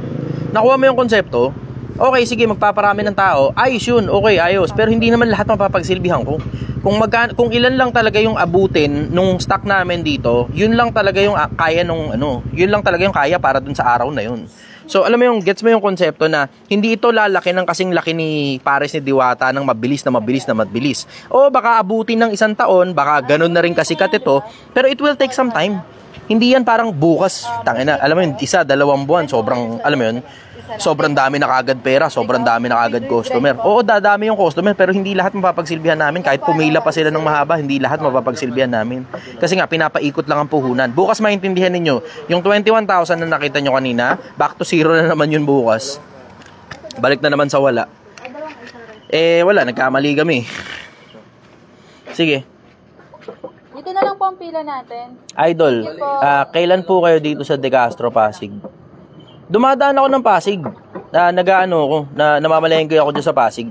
Nakuha mo yung konsepto? Okay, sige, magpaparami ng tao. Ayos yun, okay, ayos. Pero hindi naman lahat mapapagsilbihan ko. Kung ilan lang talaga yung abutin nung stock namin dito, yun lang talaga yung kaya yun lang talaga yung kaya para dun sa araw na yun. So, alam mo gets mo yung konsepto na hindi ito lalaki ng kasing laki ni pares ni Diwata ng mabilis. O baka abutin ng 1 taon, baka ganun na rin kasikat ito, pero it will take some time. Hindi yan parang bukas, tangina, alam mo yun, 1-2 buwan, sobrang, alam mo yun, sobrang dami na kagad pera, sobrang dami na kagad customer. Oo, dadami yung customer, pero hindi lahat mapapagsilbihan namin. Kahit pumila pa sila ng mahaba, hindi lahat mapapagsilbihan namin. Kasi nga, pinapaikot lang ang puhunan. Bukas maintindihan ninyo, yung 21,000 na nakita nyo kanina, back to zero na naman yun bukas. Balik na naman sa wala. Wala, nagkamali kami. Sige. Dito na lang po ang pila natin. Idol, kailan po kayo dito sa De Castro, Pasig? Dumadaan ako ng Pasig. Namamalengke ako dyan sa Pasig.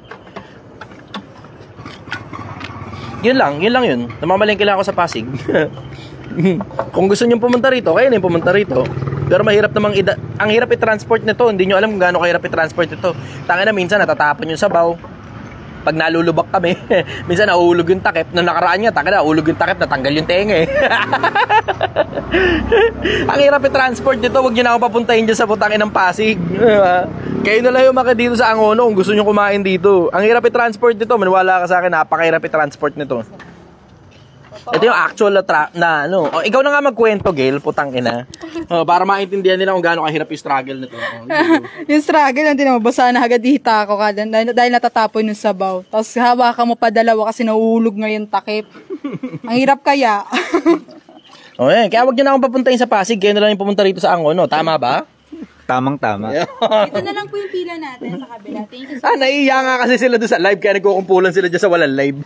Yun lang yun. Namamalengke lang ako sa Pasig. Kung gusto nyo pumunta rito, kayo na yung pumunta rito. Pero mahirap namang ang hirap i-transport nito. Hindi nyo alam kung gaano kahirap i-transport ito. Tangina, minsan natatapon yung sabaw. Pag nalulubak kami, minsan nahulog yung takip. Nung nakaraan nga, nahulog yung takip, natanggal yung tenga eh. Ang hirap i-transport dito, huwag nyo na ako papuntahin dyan sa putangin ng Pasig. Kayo na lang yung dito sa Angono kung gusto nyo kumain dito. Ang hirap i-transport dito, maniwala ka sa akin, napakahirap i-transport nito. Ito yung actual na ano. O, ikaw na nga magkwento, Gail, putang ina. Para maintindihan nila kung gaano kahirap yung struggle nito. Yung struggle, hindi naman, basa na agad hita ako kada, dahil natatapon yung sabaw. Tapos hawakan mo pa dalawa kasi nauulog ngayon takip. Ang hirap kaya. O yan, kaya wag nyo na akong papuntahin sa Pasig. Kayo na lang yung pumunta rito sa Angono. Tama ba? Tamang-tama. Ito na lang po yung pila natin sa kabila. Thank you so much. Naiiya nga kasi sila doon sa live, kaya nagkukumpulan sila dyan sa walang live.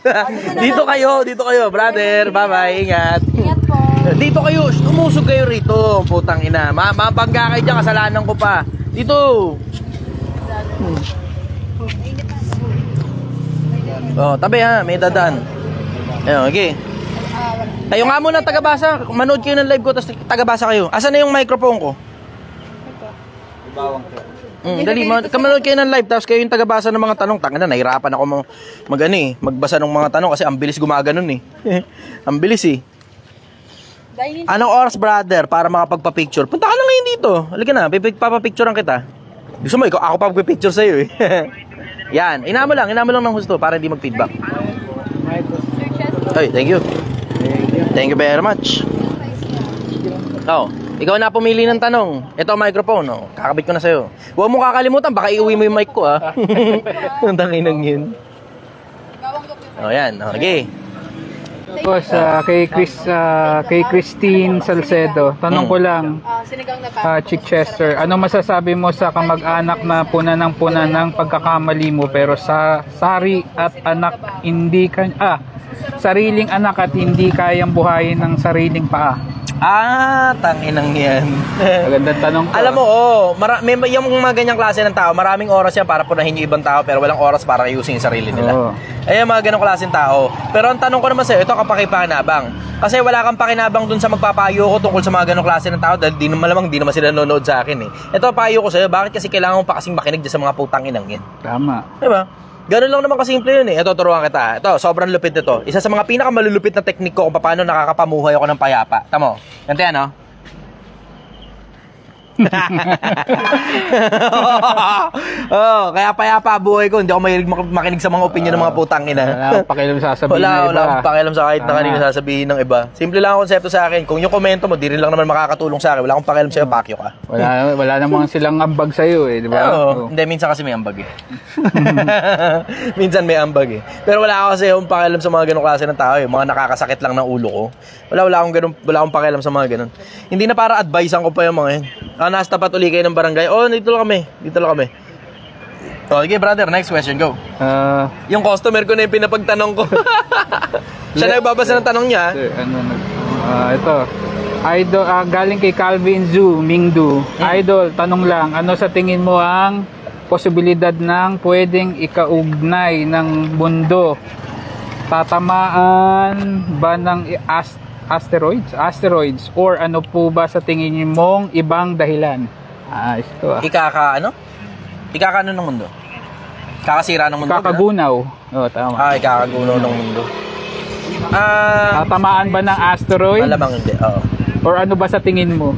dito kayo, brother. Bye-bye, ingat. Ingat po. Dito kayo, umusog kayo rito, putang ina. Mabangga kayo dyan, kasalanan ko pa. Dito. Oh, tabi ha, may dadaan. Ayun, okay. Kayo nga muna tagabasa, manood kayo ng live ko, tapos tagabasa kayo. Asan na yung microphone ko? Dali, manood kayo ng live, tapos kayo yung tagabasa ng mga tanong. Tanga na, nahirapan ako magbasa ng mga tanong kasi ang bilis gumaganon eh. Ang bilis eh. Anong oras, brother, para makapagpa-picture? Punta ka na ngayon dito. Halika na, papapicturean kita. Gusto mo, ako pa magpipicture sa'yo eh. Yan, inamo lang ng husto para hindi mag-feedback. Ay, thank you. Thank you very much. Oh, ikaw na pumili ng tanong. Ito ang microphone, oh. Kakabit ko na sa'yo. Huwag mo kakalimutan, baka iuwi mo yung mic ko, ah. Ang tanginang yun. Oh, yan. Okay. Tapos kay Christine Salcedo, tanong ko lang, Chick Chester, ano masasabi mo sa kamag-anak na puna ng pagkakamali mo pero sa sariling anak at hindi kayang buhayin ng sariling paa? Tanginang yan. Magandang tanong ko. Alam mo, yung mga ganyang klase ng tao, maraming oras yan para punahin yung ibang tao pero walang oras para ayusin yung sarili nila. Ayan, mga ganong klaseng tao. Pero ang tanong ko naman sa'yo, ito kapakipakinabang. Kasi wala kang pakinabang dun sa magpapayo ko tungkol sa mga ganong klase ng tao dahil di naman sila nanonood sa akin eh. Ito, payo ko sa'yo, bakit kasi kailangan mo pa kasing makinig dyan sa mga putang inang yan? Tama. Diba? Ganun lang naman kasimple yun eh. Ito, turuan kita. Ito, sobrang lupit nito. Isa sa mga pinakamalulupit na teknik ko kung paano nakakapamuhay ako ng payapa. Tamo, ganito yan, no? Kaya payapa buhay ko. Hindi ako mahilig makinig sa mga opinion ng mga putang ina. Wala akong pakialam sasabihin ng iba. Wala akong pakialam sa kahit na kanino sasabihin ng iba. Simple lang ang konsepto sa akin. Kung yung komento mo, di rin lang naman makakatulong sa akin. Wala akong pakialam sa'yo, pakyo ka. Wala namang silang ambag sa'yo eh, di ba? Hindi, minsan kasi may ambag eh. Minsan may ambag eh. Pero wala ako kasi yung pakialam sa mga ganong klase ng tao eh. Mga nakakasakit lang ng ulo ko. Wala akong pakialam sa mga ganon. Hindi na para advicean ko pa yung mga yun. Nasa tapat uli kayo ng barangay. Dito lang kami. Okay, brother, next question, go. Yung customer ko na yung pinapagtanong ko. Siya na nagbabasa ng tanong niya. Ito. Idol, galing kay Calvin Zhu Mingdu. Idol, tanong lang, ano sa tingin mo ang posibilidad ng pwedeng ikaugnay ng mundo? Tatamaan ba ng asteroids or ano po ba sa tingin mong ibang dahilan? Ikakaano ng mundo? Kakasira ng mundo? Kakagunaw. Tama. Ikakagunaw ng mundo. Tatamaan ba ng asteroid? Malamang hindi, oo. Or ano ba sa tingin mo?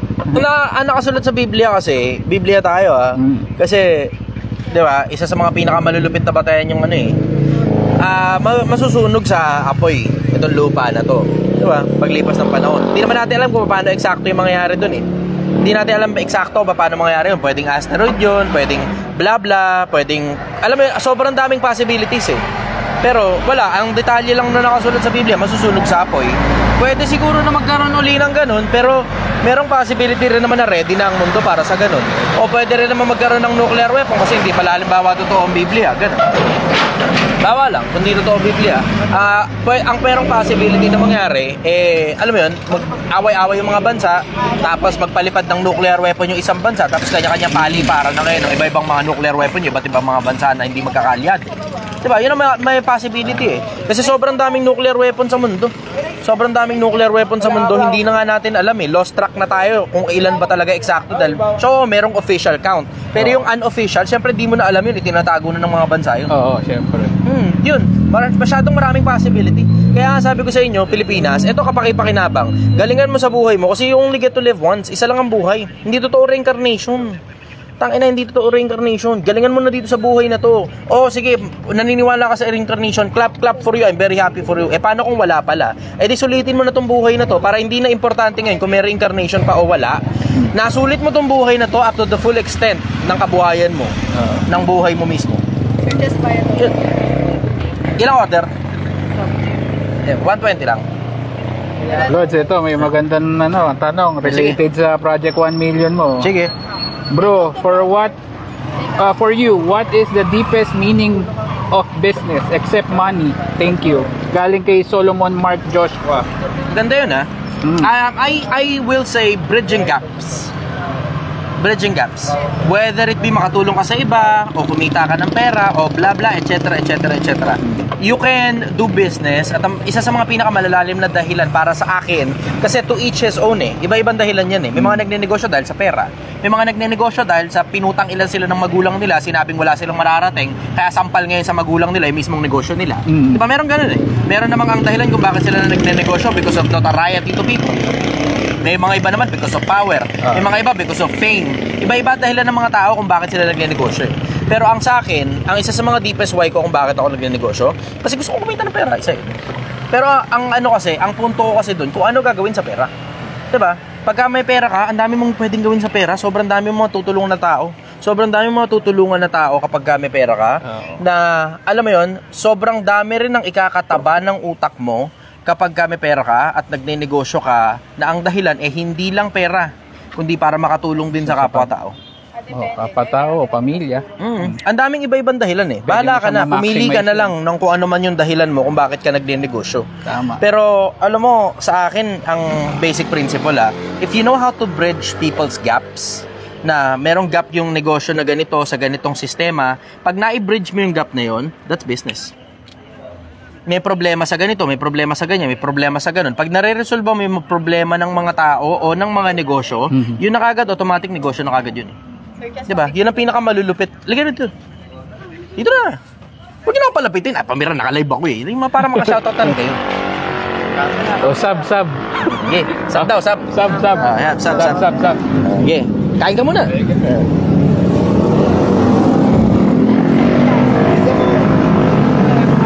Nakasulat sa Biblia kasi, Biblia tayo kasi, di ba, isa sa mga pinakamalulupit na batayan yung masusunog sa apoy itong lupa na to, di ba, paglipas ng panahon. Hindi naman natin alam kung paano eksakto yung mangyayari dun eh. Hindi natin alam eksakto paano mangyayari yun. Pwedeng asteroid yun, pwedeng bla bla, pwedeng, alam mo, sobrang daming possibilities eh. Pero wala, ang detalye lang na nakasulat sa Biblia, masusunog sa apoy. Pwede siguro na magkaroon uli ng ganun, pero merong possibility rin naman na ready na ang mundo para sa ganun. O pwede rin naman magkaroon ng nuclear weapon kasi hindi pala halimbawa totoo ang Biblia, ganun. Bawa lang, kung di totoo ang Biblia. Ang merong possibility na mangyari, alam mo yun, mag-away-away yung mga bansa, tapos magpalipad ng nuclear weapon yung isang bansa, tapos kanya-kanya paliparan na ngayon ng iba-ibang mga nuclear weapon, yung iba't ibang mga bansa na hindi magkakalyad. Diba? Yun ang may possibility eh. Kasi sobrang daming nuclear weapon sa mundo. Hindi na nga natin alam eh. Lost track na tayo kung ilan ba talaga eksakto. So, merong official count. Pero yung unofficial, syempre di mo na alam yun. Itinatago na ng mga bansa yun. Oo, syempre. Yun. Masyadong maraming possibility. Kaya nga sabi ko sa inyo, Pilipinas, eto kapakipakinabang. Galingan mo sa buhay mo kasi you only get to live once. Isa lang ang buhay. Hindi totoo reincarnation. Tangina, hindi totoo reincarnation. Galingan mo na dito sa buhay na to. Oh, sige, naniniwala ka sa reincarnation. Clap for you. I'm very happy for you. Paano kung wala pala? Di sulitin mo na tong buhay na to para hindi na importante ngayon kung may reincarnation pa o wala. Nasulit mo tong buhay na to up to the full extent ng kabuhayan mo. Ng buhay mo mismo. Ilang order? 120 lang. Lods, ito may magandang tanong related sa Project 1 Million mo. Sige. Bro, for you, what is the deepest meaning of business except money? Thank you. Galing kay Solomon Mark Joshua. Ganda yun, ha? I will say bridging gaps. Bridging gaps. Whether it be makatulong ka sa iba, o kumita ka ng pera, o bla bla, etc. You can do business, at isa sa mga pinakamalalalim na dahilan para sa akin, kasi to each his own iba-ibang dahilan yan May mga nagnenegosyo dahil sa pera. May mga nagnenegosyo dahil sa pinutang ilan sila ng magulang nila, sinabing wala silang mararating, kaya sampal ngayon sa magulang nila yung mismong negosyo nila. Diba, meron ganun Meron namang ang dahilan kung bakit sila na nagnenegosyo because of notoriety to people. May mga iba naman because of power. May mga iba because of fame. Iba-iba dahilan ng mga tao kung bakit sila nagnenegosyo. Pero ang sa akin, ang isa sa mga deepest why ko kung bakit ako nagnenegosyo, kasi gusto ko kumita ng pera, isa yun. Pero ang ang punto ko kasi doon, kung ano gagawin sa pera. Diba? Pagka may pera ka, ang dami mong pwedeng gawin sa pera, sobrang dami mong matutulungan na tao. Sobrang dami mong matutulungan na tao kapag may pera ka, na, alam mo yun, sobrang dami rin ng ikakataba ng utak mo kapag may pera ka at nagnenegosyo ka, na ang dahilan hindi lang pera, kundi para makatulong din sa kapwa-tao. Kapwa-tao o pamilya. Ang daming iba-ibang dahilan Bahala ka na, pumili ka na lang ng kung ano man yung dahilan mo kung bakit ka nagnenegosyo. Tama. Pero alam mo, sa akin, ang basic principle if you know how to bridge people's gaps, na merong gap yung negosyo na ganito sa ganitong sistema, pag na-bridge mo yung gap na yun, that's business. May problema sa ganito, may problema sa ganyan, may problema sa ganun. Pag nare-resolve mo yung problema ng mga tao o ng mga negosyo, yun na kagad, automatic negosyo na kagad yun Diba? Yun ang pinakamalulupit. Lagyan dito. Dito na. Huwag nyo na palapitin. Pamira, naka-live ako Yung para maka-shoutoutan kayo. Sub. Sige, sub daw, sub. Sub. Ayan, sub. Sige, kain ka muna.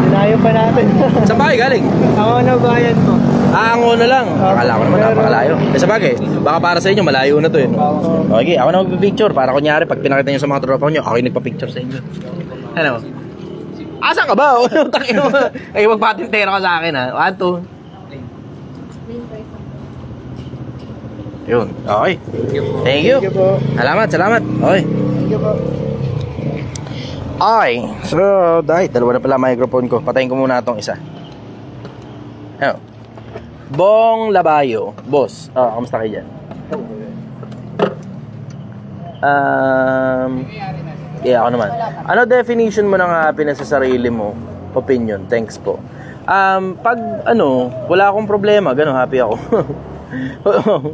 Dinayo pa natin. Saan ba kayo galing? Ako na bayan mo. Ang una lang. Akala ko naman napakalayo. Sa bagay, baka para sa inyo, malayo na to Okay, ako na magpipicture. Para kunyari, pag pinakita nyo sa mga tropa nyo, ako yung nagpa-picture sa inyo. Ano? Asan ka ba? Takin mo. Ay, magpatintero ka sa akin 1, 2. Yun. Okay. Thank you. Salamat. Okay. Okay. So, dalawa na pala microphone ko. Patayin ko muna itong isa. Ano? Bong Labayo. Boss. Kamusta kayo dyan? Ako naman. Ano definition mo ng happiness sa sarili mo? Opinion. Thanks po. Pag wala akong problema, happy ako.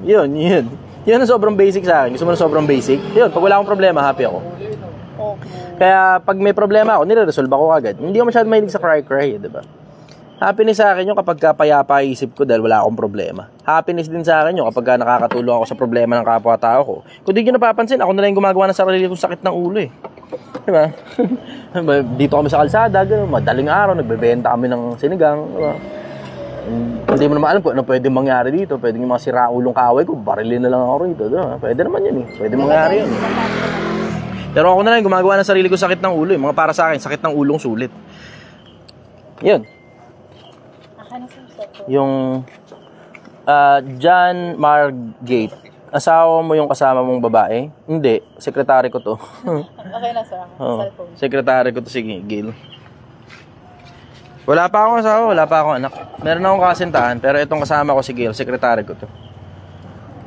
Yun. Yun ang sobrang basic sa akin. Gusto mo na sobrang basic? Yun, pag wala akong problema, happy ako. Kaya pag may problema ako, nire-resolve ako agad. Hindi ako masyadong mahilig sa cry, diba? Happiness sa akin yung kapag payapa isip ko dahil wala akong problema. Happiness din sa akin yung kapag nakakatulong ako sa problema ng kapwa-tao ko. Kung di nyo napapansin, ako na lang yung gumagawa ng sarili kong sakit ng ulo Diba? Dito kami sa kalsada, madaling araw, nagbebenta kami ng sinigang. Diba? Hindi mo naman alam kung ano pwede mangyari dito. Pwede yung mga siraulong kaaway ko, barilin na lang ako rito. Diba? Pwede naman yun Pwede mangyari yun Pero ako na lang yung gumagawa ng sarili kong sakit ng ulo Mga para sa akin, sakit ng ulong sulit. Yun. Yung John Margate. Asawa mo yung kasama mong babae? Hindi, sekretary ko to. Okay na, sir. Cellphone. Sekretary ko to, sige, Gil. Wala pa akong asawa, wala pa akong anak. Meron akong kasintahan, pero itong kasama ko si Gil, sekretary ko to.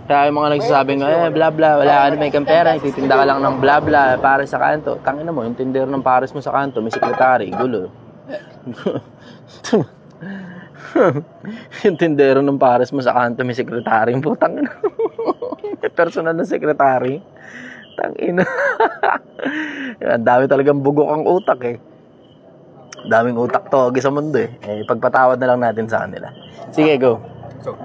Kaya yung mga nagsasabing, bla bla, wala ka na may pera, ititinda ka lang ng bla bla, pares sa kanto. Tangina mo, yung tindero ng pares mo sa kanto, may sekretary, gulo. Yung tindero ng pares mo sa kanto, may sekretary. Putang ina. May personal na sekretary. Tangina. Ang dami talagang bugok ang utak Daming utak to sa mundo pagpatawad na lang natin sa kanila. Sige, go. Ito.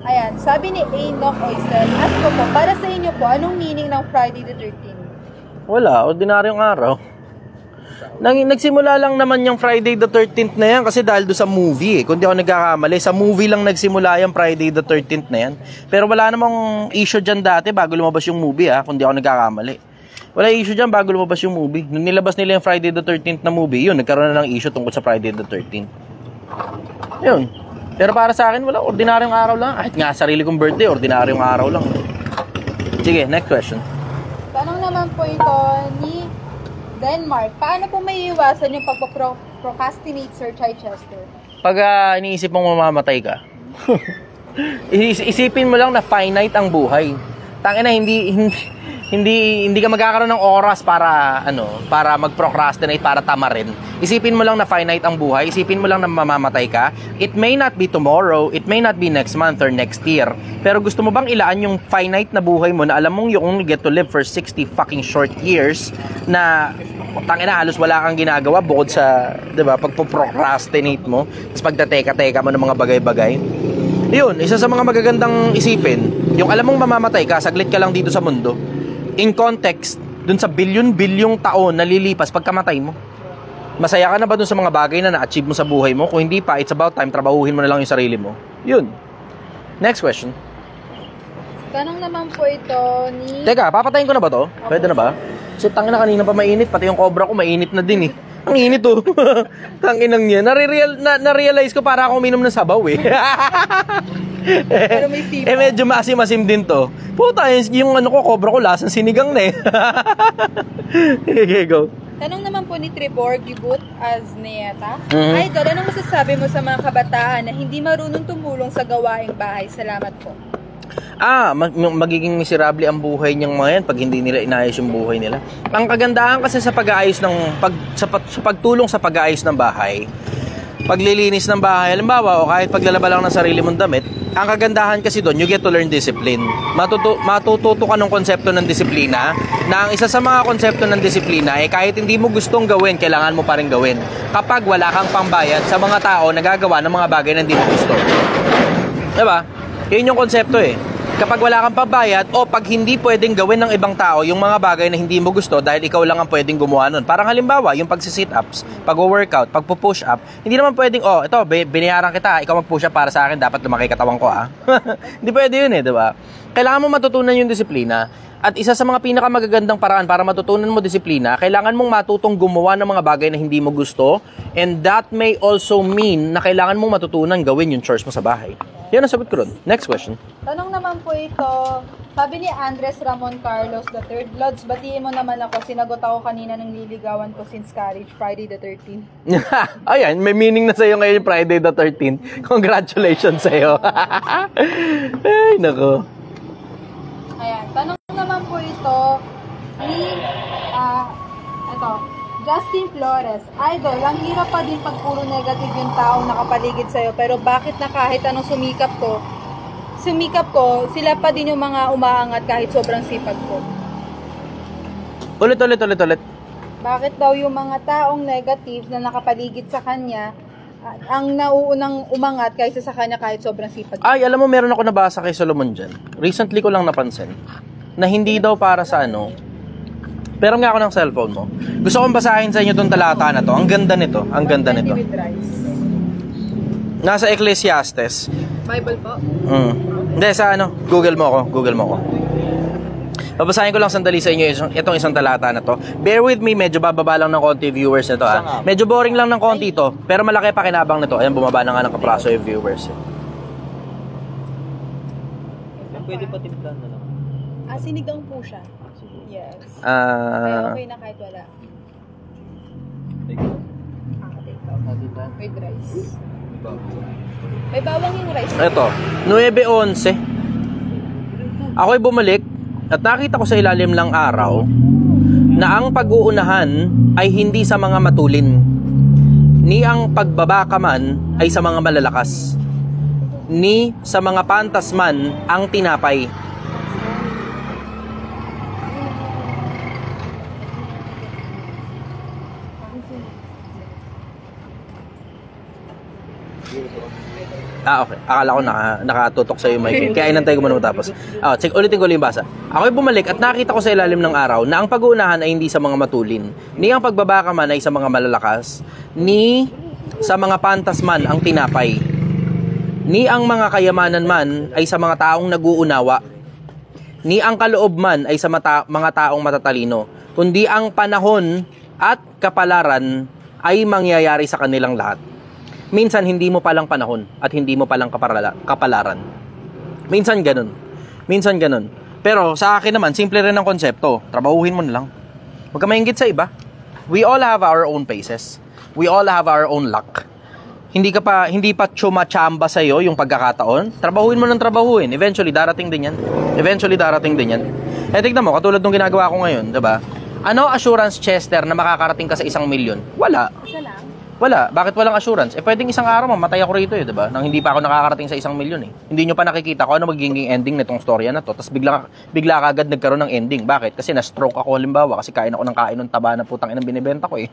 Ayan, sabi ni Enoch Oysel, ask ko po, para sa inyo po, anong meaning ng Friday the 13th? Wala, ordinaryong araw. Nagsimula lang naman yung Friday the 13th na yan kasi dahil doon sa movie Kung di ako nagkakamali, sa movie lang nagsimula yung Friday the 13th na yan. Pero wala namang issue dyan dati bago lumabas yung movie kung di ako nagkakamali. Wala issue dyan bago lumabas yung movie. Nung nilabas nila yung Friday the 13th na movie, yun, nagkaroon na ng issue tungkol sa Friday the 13th. Yun. Pero para sa akin, wala, ordinaryong araw lang. Kahit nga sarili kong birthday, ordinaryong araw lang. Sige, next question. Tanong naman po ito ni Denmark. Paano po may iwasan yung pagpaprocrastinate, Sir Chichester? Pag iniisip mong mamamatay ka, isipin mo lang na finite ang buhay. Tangina, hindi ka magkakaroon ng oras para para mag-procrastinate, para tamarin. Isipin mo lang na finite ang buhay, isipin mo lang na mamamatay ka. It may not be tomorrow, it may not be next month or next year. Pero gusto mo bang ilaan yung finite na buhay mo na alam mong you only get to live for 60 fucking short years na tangina halos wala kang ginagawa bukod sa, 'di ba, pagpo-procrastinate mo, tapos pagtateka-teka mo ng mga bagay-bagay. Yun, isa sa mga magagandang isipin, yung alam mong mamamatay ka, saglit ka lang dito sa mundo. In context, dun sa bilyon-bilyong taon na lilipas pagkamatay mo. Masaya ka na ba dun sa mga bagay na na-achieve mo sa buhay mo? Kung hindi pa, it's about time, trabahuhin mo na lang yung sarili mo. Yun. Next question. Tanong naman po ito ni... Teka, papatayin ko na ba to? Pwede na ba? Kasi tangin na kanina pa mainit, pati yung cobra ko mainit na din eh. Ang init oh. Tanginang niya. Na-realize ko para ako uminom ng sabaw eh. Pero may sipa. Medyo maasim-asim din to. Puta, yung cobra ko lasang sinigang na eh. Okay, go. Tanong naman po ni Tribor Gigut Azneta. Idol, anong masasabi mo sa mga kabataan na hindi marunong tumulong sa gawaing bahay? Salamat po. Magiging miserable ang buhay niyang mga yan pag hindi nila inayos yung buhay nila. Ang kagandahan kasi sa pag-aayos sa pagtulong sa pag-aayos ng bahay, paglilinis ng bahay, halimbawa, o kahit paglalaba lang ng sarili mong damit, ang kagandahan kasi doon, you get to learn discipline. Matututo ka ng konsepto ng disiplina, na ang isa sa mga konsepto ng disiplina ay kahit hindi mo gustong gawin, kailangan mo pa rin gawin. Kapag wala kang pambayad sa mga tao na gagawa ng mga bagay na hindi mo gusto. Diba? Yun yung konsepto eh. Kapag wala kang pabayad o pag hindi pwedeng gawin ng ibang tao yung mga bagay na hindi mo gusto dahil ikaw lang ang pwedeng gumawa nun. Parang halimbawa, yung pagsi-sit-ups, pag-workout, pagpo-push up, hindi naman pwedeng, ito, binayaran kita, ikaw mag-push up para sa akin, dapat lumaki katawan ko Hindi pwede yun eh, diba? Kailangan mo matutunan yung disiplina. At isa sa mga pinakamagagandang paraan para matutunan mo disiplina, kailangan mong matutong gumawa ng mga bagay na hindi mo gusto, and that may also mean na kailangan mong matutunan gawin yung chores mo sa bahay. Yan ang sagot ko ron. Next question. Tanong naman po ito, sabi ni Andres Ramon Carlos III, Lods, batiin mo naman ako, sinagot ako kanina ng liligawan ko since college, Friday the 13th. Ayan, may meaning na sa'yo ngayon yung Friday the 13th. Congratulations sa'yo. Ay, nako. Ayan, tanong naman po ito ni, Justin Flores. Idol, ang hirap pa din pag puro negative yung taong nakapaligid sa'yo, pero bakit na kahit anong sumikap ko, sila pa din yung mga umaangat kahit sobrang sipag ko? Ulit. Bakit daw yung mga taong negative na nakapaligid sa kanya, ang nauunang umangat kaysa sa kanya kahit sobrang sipag? Ay, alam mo, meron ako nabasa kay Solomon dyan. Recently ko lang napansin na hindi daw para sa pero nga ako ng cellphone mo. Gusto kong basahin sa inyo itong talata na to. Ang ganda nito. Nasa Ecclesiastes. Bible po? Hindi, sa Google mo ko. Babasahin ko lang sandali sa inyo itong isang talata na to. Bear with me, medyo bababa lang ng konti viewers nito Medyo boring lang ng konti ito, pero malaki pa kinabang nito. Ayan, bumaba na nga ng kapraso yung viewers. Pwede pa timplan na lang. Sinigang po siya. Yes. Kaya okay na kahit wala. With rice. May bawang yung rice. Ito, 9:11. Ako'y bumalik at nakita ko sa ilalim ng araw na ang pag-uunahan ay hindi sa mga matulin, ni ang pagbabaka man ay sa mga malalakas, ni sa mga pantas man ang tinapay. Okay. Akala ko nakatutok sa iyo, Mike. Kaya inantay ko muna matapos. Sige, ulitin ko lang yung basa. Ako'y bumalik at nakita ko sa ilalim ng araw na ang pag-uunahan ay hindi sa mga matulin, ni ang pagbabaka man ay sa mga malalakas, ni sa mga pantas man ang tinapay, ni ang mga kayamanan man ay sa mga taong nag-uunawa, ni ang kaloob man ay sa mga taong matatalino, kundi ang panahon at kapalaran ay mangyayari sa kanilang lahat. Minsan hindi mo palang panahon at hindi mo palang kapalaran. Minsan ganun. Pero sa akin naman, simple rin ang konsepto. Trabahuhin mo na lang. Huwag ka maingit sa iba. We all have our own paces. We all have our own luck. Hindi pa chumachamba sa iyo yung pagkakataon. Trabahuhin mo ng trabahuhin. Eventually darating din yan. Eh tignan mo, katulad ng ginagawa ko ngayon, 'di ba? Ano assurance, Chester, na makakarating ka sa 1 milyon? Wala. Wala. Bakit walang assurance? Pwedeng isang araw mamatay ako rito, di ba? Nang hindi pa ako nakakarating sa 1 milyon eh. Hindi nyo pa nakikita ko ano magiging ending nitong storya na to. Tapos bigla kagad nagkaroon ng ending. Bakit? Kasi na-stroke ako halimbawa kasi kain ng taba na putang inang binibenta ko eh.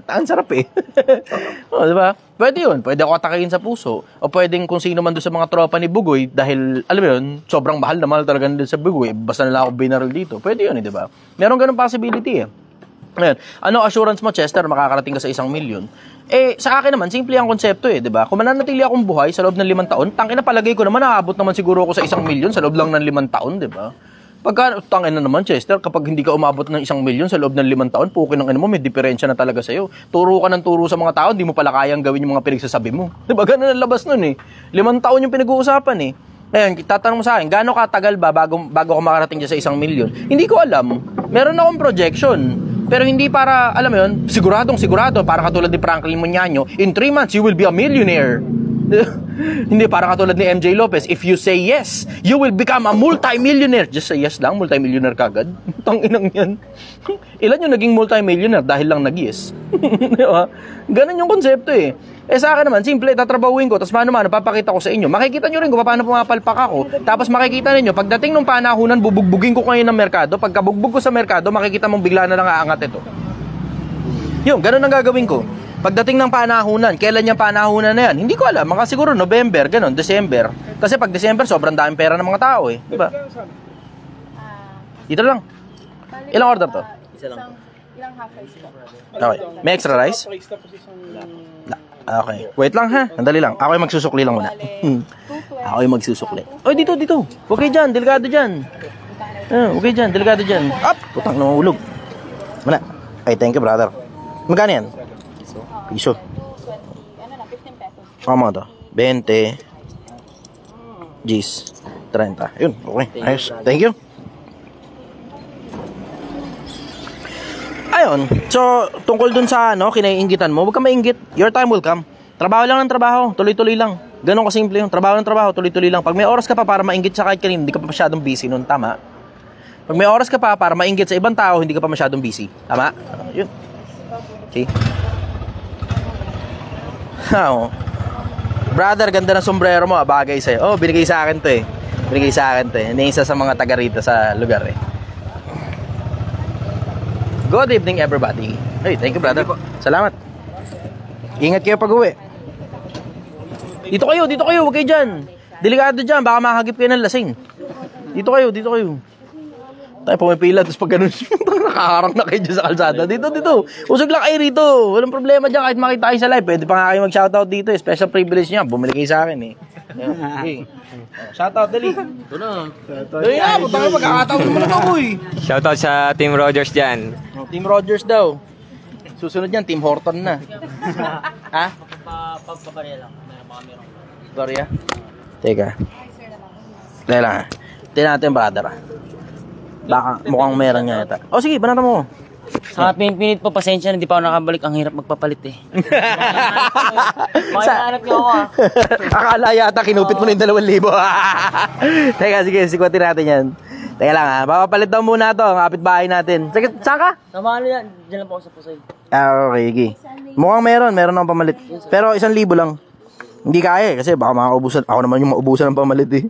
Ang sarap eh. Di ba? Pwede yun. Pwede ako atakihin sa puso. O pwedeng kung sino man doon sa mga tropa ni Bugoy dahil, alam mo yun, sobrang mahal talaga nila sa Bugoy. Basta nila ako binaril dito. Pwede yun eh, di ba? Meron ganun possibility eh. Ngayon, ano assurance mo, Chester, makakarating ka sa 1 milyon? Sa akin naman, simple ang konsepto eh, di ba? Kung mananatili akong buhay sa loob ng 5 taon, tangina palagay ko naman, nakaabot naman siguro ako sa 1 milyon sa loob lang ng 5 taon, di ba? Pagka, tangina naman, Chester, kapag hindi ka umabot ng 1 milyon sa loob ng 5 taon, pukin ng mo, may diferensya na talaga sa'yo. Turo ka ng turo sa mga tao, hindi mo pala kayang gawin yung mga pinagsasabi mo. Di ba? Ganun ang labas nun eh. 5 taon yung pinag-uusapan eh. Ngayon, tatanong mo sa akin, gaano katagal ba bago ako makarating dyan sa 1 milyon? Hindi ko alam. Meron akong projection. Pero hindi para, alam mo yun, sigurado, para katulad ni Franklin Muñaño, in 3 months, you will be a millionaire. Hindi para katulad ni MJ Lopez, if you say yes, you will become a multi-millionaire. Just say yes lang, multi-millionaire kagad. Tanginang yan. Ilan yung naging multi-millionaire dahil lang nag-yes? Diba? Ganun yung konsepto eh. Sa akin naman, simple, tatrabahuin ko, tapos mano-mano, papakita ko sa inyo. Makikita nyo rin kung paano pumapalpak ako. Tapos makikita ninyo, pagdating ng panahunan, bubugbugin ko kayo ng merkado. Pagkabugbog ko sa merkado, makikita mong bigla na lang aangat ito. Yun, ganun ang gagawin ko. Pagdating ng panahunan, kailan yung panahunan na yan? Hindi ko alam, mga siguro November, ganun, December. Kasi pag December, sobrang daming pera ng mga tao eh. Diba? Dito lang. Ilang order to? Ilang half rice po? Okay. May extra rice? Okay. Wait lang ha. Andali lang. Ako yung magsusukli lang muna. Ako yung magsusukli. Oy, dito. Okay dyan. Delikado dyan. Okay dyan. Delikado dyan. Up! Putang namahulog. Muna. Ay, thank you, brother. Magkano yan? Piso. 15 pesos. Kama to? 20. G's. 30. Yun. Okay. Ayos. Thank you. Ayun, so tungkol dun sa kinaiinggitan mo, huwag ka mainggit. Your time will come. Trabaho lang ng trabaho, tuloy-tuloy lang. Ganun kasimple yun. Trabaho ng trabaho, tuloy-tuloy lang. Pag may oras ka pa para mainggit sa kahit kanino, hindi ka pa masyadong busy nun, tama? Pag may oras ka pa para mainggit sa ibang tao, hindi ka pa masyadong busy. Tama? Yun. Okay. Brother, ganda ng sombrero mo, bagay sa'yo. Oh, binigay sa akin to eh. Hindi isa sa mga taga rito sa lugar eh. Good evening, everybody. Hey, thank you, brother. Salamat. Ingat kayo pag-uwi. Dito kayo. Huwag kayo dyan. Delikado dyan. Baka makahagip kayo ng lasing. Dito kayo. Tayo pumipila. Tapos pag ganun, nakaharang na kayo dyan sa kalsada. Dito. Usog lang kayo rito. Walang problema dyan. Kahit makita kayo sa live. Pwede pa nga kayo mag-shoutout dito. Special privilege niya. Bumili kayo sa akin eh. Okay. Shoutout, dali. Ito na. Dali na. Putang magkakataon naman na ako eh. Shoutout sa Team Rogers dyan. Team Rogers daw. Susunod yan, Team Horton na. Ha? Pagpabarya lang. Meron. Barya? Teka. Teka lang ha. Tingnan natin, brother. Baka mukhang meron nga yata. O sige, banata mo. Sa pinit po, pasensya na, hindi pa ako nakabalik. Ang hirap magpapalit eh. Makahanap niyo ako ah. Akala yata, kinupit mo na yung 2,000. Teka, sige, sikwatin natin yan. Teka lang ha, papapalit daw muna ito, ang kapitbahay natin. Sige, saan ka? Sama ano yan, dyan lang po ako sa Pusay. Okay, sige. Mukhang meron akong pamalit. Pero 1,000 lang. Hindi kaya eh, kasi baka makaubusan. Ako naman yung maubusan ng pamalit eh.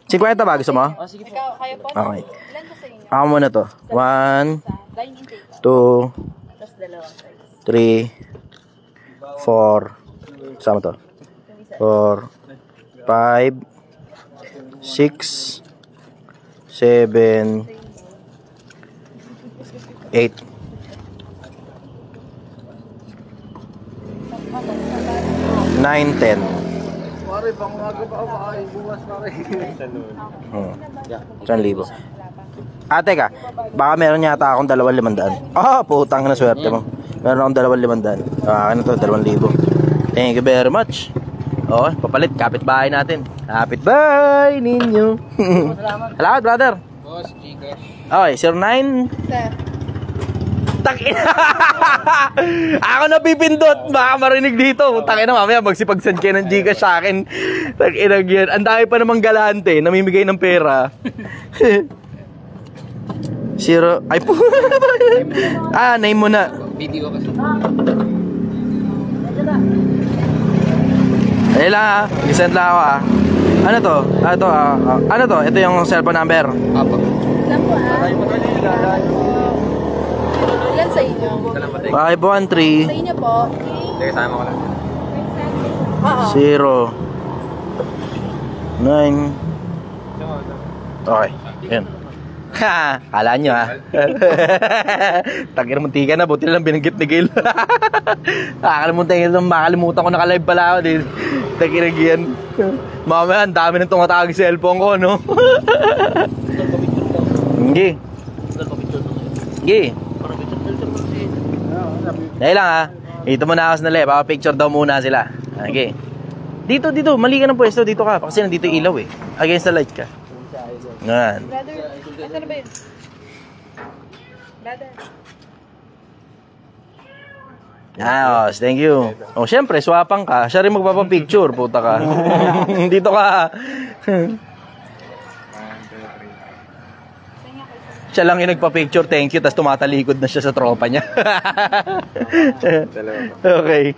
50 ba? Gusto mo? Oh, sige po. Kayo po? Okay. Ilan po sa inyo? Ako muna to. 1, Dining table. 2, Tapos dalawa. 3, 4, sama to. 4, 5, 6, 7, 8. 9, 10. Libo. Ate ka, baka meron yata akong 2,500. Putang na swerte mo. Meron akong 2,500. Akin na to, 2,000. Thank you very much. Okay, papalit, kapitbahay natin. Kapitbahay ninyo. Salamat, brother. Okay, 09. Takin. Ako na pipindot. Baka marinig dito. Takin na mamaya magsipag-send kayo ng Gcash sa akin. Takin na yan. Ang dami pa namang galante. Namimigay ng pera. 0. Ay po. Name mo na. Video kasi. Ayun lang I-send lang ako Ano to? Ano to? Ito yung cellphone number. Apo. Ilan po Ilan sa inyo? 513. Sa inyo po? Kasama ko lang. 0 9. Okay, yan. Kala nyo Tagir muntika na, buti lang binanggit ni Gil. Makalimutan ko naka-live pala ako din. Tagir yan. Mamaya, ang dami nang tumatawag sa cellphone ko, no? Hindi. Dahil lang Ito muna ako sa nalay, baka picture daw muna sila. Okay. Dito, mali ka ng pwesto, dito ka. Kasi nandito ilaw Against the light ka. Ngayon. Brother, asan ba yun? Brother. Thank you. Syempre, swapang ka. Siya rin magpapapicture, puta ka. Dito ka. Siya lang yung nagpa-picture, thank you, tapos tumatalikod na siya sa tropa niya. Okay.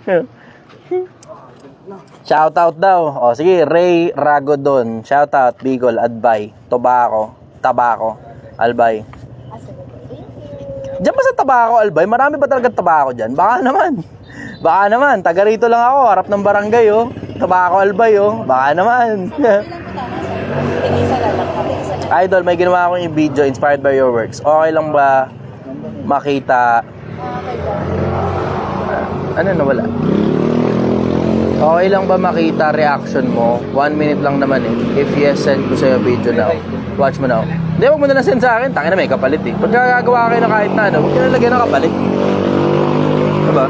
Shoutout daw. Sige, Ray Ragodon. Shoutout, Bicol, Adbay, Tabako, Albay. Diyan ba sa Tabako, Albay? Marami ba talaga tabako dyan? Baka naman. Taga rito lang ako, harap ng barangay, Tabako, Albay, Baka naman. Idol, may ginawa akong video inspired by your works. Okay lang ba makita? Ano nawala? Okay lang ba makita reaction mo? 1 minute lang naman If yes, send ko sa'yo video now. Watch mo now. Hindi, wag mo na send sa akin. Tangina, may kapalit Pag gagawa kayo na kahit na huwag nyo nalagyan ng kapalit. Diba?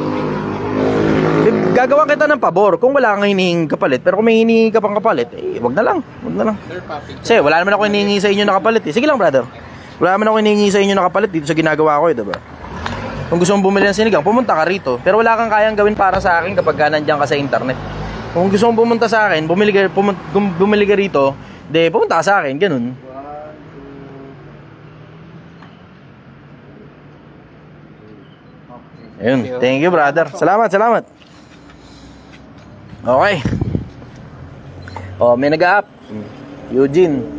Gagawa kita ng pabor kung wala kang hinihing kapalit. Pero kung may hinihingi ka pang kapalit, wag na lang. Kasi wala naman ako hinihingi sa inyo na kapalit Sige lang, brother. Wala naman ako hinihingi sa inyo na kapalit dito sa ginagawa ko diba? Kung gusto mong bumili ng sinigang, pumunta ka rito. Pero wala kang kayang gawin para sa akin kapag nandiyan ka sa internet. Kung gusto mong pumunta sa akin, bumili ka rito, pumunta ka sa akin, ganun. Ayun, thank you, brother. Salamat. Okay. May nag-up. Eugene.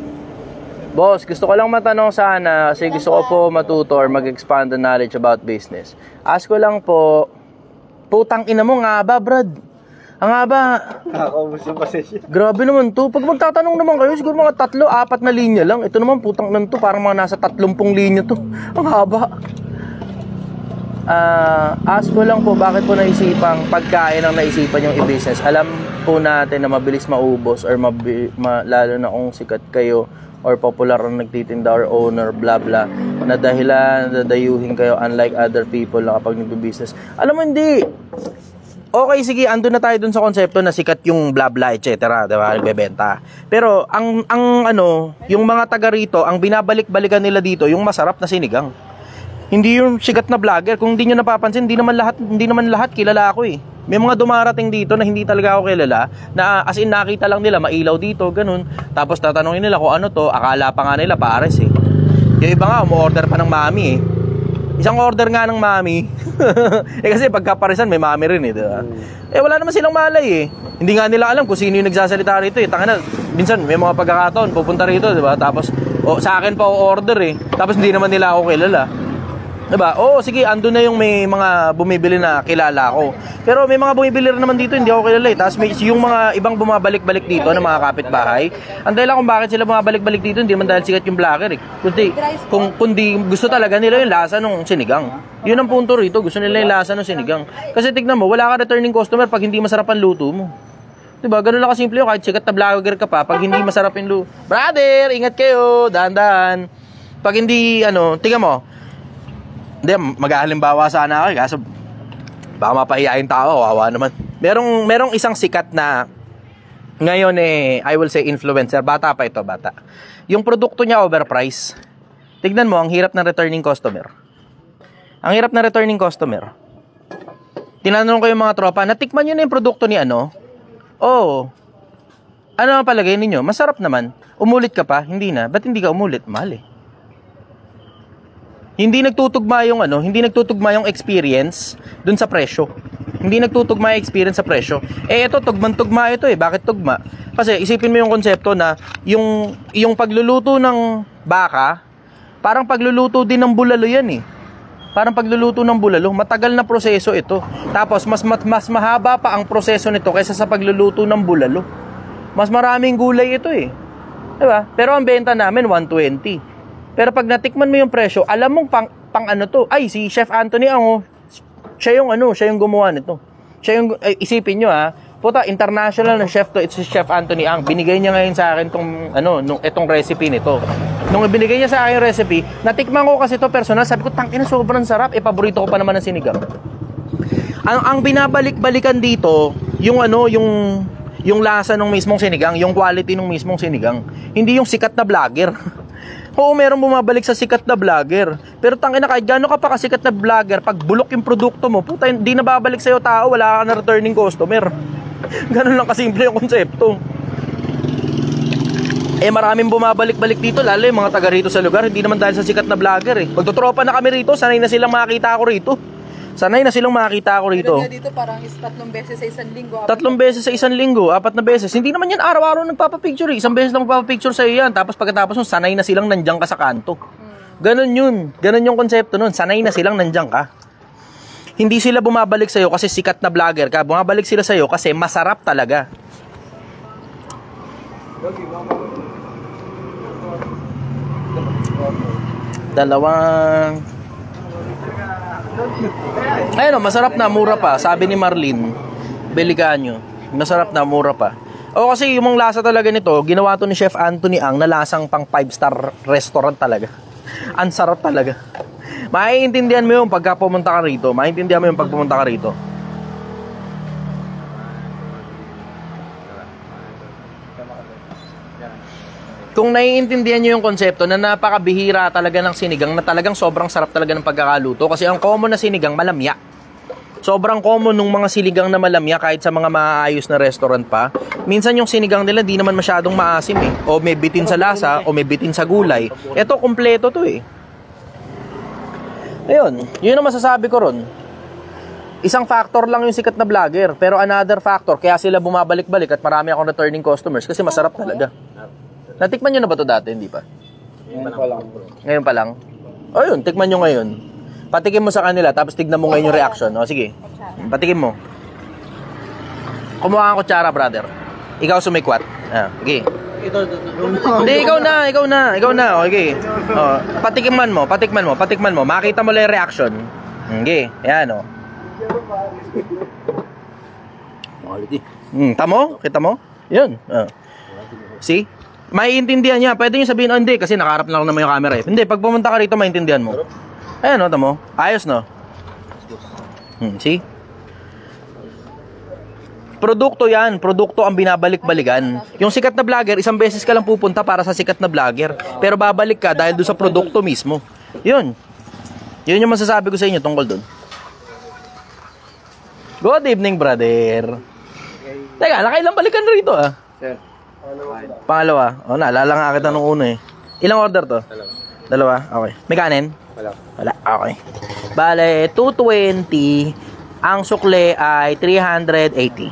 Boss, gusto ko lang matanong sana kasi gusto ko po matuto or mag-expand the knowledge about business. Ask ko lang po, putang ina mo, nga ba, Brad? Ang haba. Grabe naman to. Pag magtatanong naman kayo, siguro mga 3-4 na linya lang. Ito naman, putang nan to. Parang mga nasa 30 linya to. Ang haba. Ask ko lang po, bakit po naisipang pagkain ang naisipan yung i-business? Alam po natin na mabilis maubos or lalo na kung sikat kayo or popular ang nagtitinda or owner, blah blah, na dahilan dadayuhin kayo unlike other people na kapag nagbe-business. Alam mo, hindi. Okay, sige, andun na tayo dun sa konsepto na sikat yung blah blah, etc. Diba? Nagbebenta. Pero, yung mga taga rito, ang binabalik-balikan nila dito, yung masarap na sinigang. Hindi yung sikat na vlogger. Kung hindi nyo napapansin, hindi naman lahat kilala ako May mga dumarating dito na hindi talaga ako kilala, na as in nakita lang nila, mailaw dito, ganun. Tapos tatanungin nila kung ano to, akala pa nga nila pares Yung iba nga, umu-order pa ng mami Isang order nga ng mami. Kasi pagkaparesan, may mami rin diba? Wala naman silang malay Hindi nga nila alam kung sino yung nagsasalita rito Tangina, minsan may mga pagkakataon, pupunta rito, diba? Tapos, sa akin pa o-order Tapos hindi naman nila ako kilala. Diba? Oo, sige, ando na yung may mga bumibili na kilala ko. Pero may mga bumibili rin naman dito, hindi ako kilala eh. Tapos may, yung mga ibang bumabalik-balik dito na mga kapitbahay, ang dahilan kung bakit sila bumabalik-balik dito, hindi man dahil sikat yung vlogger eh. Kundi gusto talaga nila yung lasa ng sinigang. Yun ang punto rito, gusto nila yung lasa ng sinigang. Kasi tignan mo, wala ka returning customer pag hindi masarap ang luto mo. Diba? Ganun lang kasimple yun, kahit sikat na vlogger ka pa, pag hindi masarap yung luto. Brother, ingat kayo, dahan-dahan. Pag hindi, tingnan mo, hindi, mag-ahalimbawa sana ako kaso baka mapahiyain tao, kawawa naman. Merong isang sikat na ngayon I will say influencer, bata pa ito, bata. Yung produkto niya overpriced. Tignan mo, ang hirap ng returning customer. Ang hirap ng returning customer. Tinanong ko yung mga tropa, natikman nyo na yung produkto ni Oo. Ano ang palagay ninyo? Masarap naman. Umulit ka pa? Hindi na. Ba't hindi ka umulit? Mahal eh. Hindi nagtutugma yung experience dun sa presyo. Hindi nagtutugma yung experience sa presyo. Ito, tugma ito eh. Bakit tugma? Kasi isipin mo yung konsepto na yung pagluluto ng baka, parang pagluluto din ng bulalo yan eh. Parang pagluluto ng bulalo, matagal na proseso ito. Tapos, mas mahaba pa ang proseso nito kaysa sa pagluluto ng bulalo. Mas maraming gulay ito eh. Diba? Pero ang benta namin, 120. Pero pag natikman mo yung presyo, alam mong pang ano to. Ay, si Chef Anthony siya yung gumawa nito. Siya yung, isipin nyo puta, international na chef to, it's si Chef Anthony Ang. Binigay niya ngayon sa akin itong recipe nito. Nung ibinigay niya sa akin yung recipe, natikman ko kasi to personal, sabi ko, tangina, sobrang sarap, paborito ko pa naman ng sinigang. Ang binabalik-balikan dito, yung lasa ng mismong sinigang, yung quality ng mismong sinigang. Hindi yung sikat na vlogger. Oo, meron bumabalik sa sikat na vlogger. Pero tangina, kahit gano'n ka pa kasikat na vlogger, pag bulok yung produkto mo, puta, hindi na babalik sa'yo tao, wala ka na returning customer. Ganun lang kasimple yung konsepto. Maraming bumabalik-balik dito, lalo yung mga taga rito sa lugar, hindi naman dahil sa sikat na vlogger eh. Magtutropa na kami rito, sanay na silang makakita ako rito. Pero dito parang 3 beses sa isang linggo. 3 beses sa isang linggo, 4 na beses. Hindi naman yan araw-araw nagpapapicture eh. 1 beses lang magpapapicture sa'yo yan. Tapos pagkatapos nun, sanay na silang nandiyan ka sa kanto. Ganon yun. Ganon yung konsepto nun. Sanay na silang nandiyan ka. Hindi sila bumabalik sa'yo kasi sikat na vlogger ka. Bumabalik sila sa'yo kasi masarap talaga. Ayun, masarap na, mura pa. Sabi ni Marlene, Beliganyo, masarap na, mura pa. O kasi yung lasa talaga nito, ginawa to ni Chef Anthony Ang na lasang pang 5-star restaurant talaga. Ang sarap talaga. Maiintindihan mo yung pagka pumunta ka rito. Kung naiintindihan nyo yung konsepto na napakabihira talaga ng sinigang na talagang sobrang sarap talaga ng pagkakaluto kasi ang common na sinigang malamya. Sobrang common nung mga sinigang na malamya kahit sa mga maayos na restaurant pa. Minsan yung sinigang nila di naman masyadong maasim eh. O may bitin sa lasa o may bitin sa gulay. Ito, kompleto to eh. Ayun, yun ang masasabi ko ron. Isang factor lang yung sikat na vlogger, pero another factor kaya sila bumabalik-balik at marami akong returning customers kasi masarap talaga. Natikman nyo na ba ito dati? Hindi pa? Ngayon pa lang? O yun, tikman nyo ngayon. Patikim mo sa kanila, tapos tignan mo ngayon yung reaction. O sige, patikim mo. Kumuha ang kutsara, brother. Ikaw sumikwat. Okay. Hindi, ikaw na. Okay. Patikman mo. Makita mo lang yung reaction. Okay, yan o. Quality. Tamo? Kita mo? Yun. See? Maiintindihan niya. Pwede niyo sabihin, hindi, kasi nakaharap lang naman yung camera eh. Hindi, pag pumunta ka rito, maintindihan mo. Ayan o, tamo. Ayos no? See? Produkto yan. Produkto ang binabalik-balikan. Yung sikat na vlogger, 1 beses ka lang pupunta para sa sikat na vlogger. Pero babalik ka dahil doon sa produkto mismo. Yun. Yun yung masasabi ko sa inyo tungkol doon. Good evening, brother. Teka, nakailang balikan na rito Sir. Pangalawa. O, naalala nga kita nung una eh. Ilang order to? Dalawa. Okay. May kanin? Wala. Okay. Bale, 220. Ang sukle ay 380.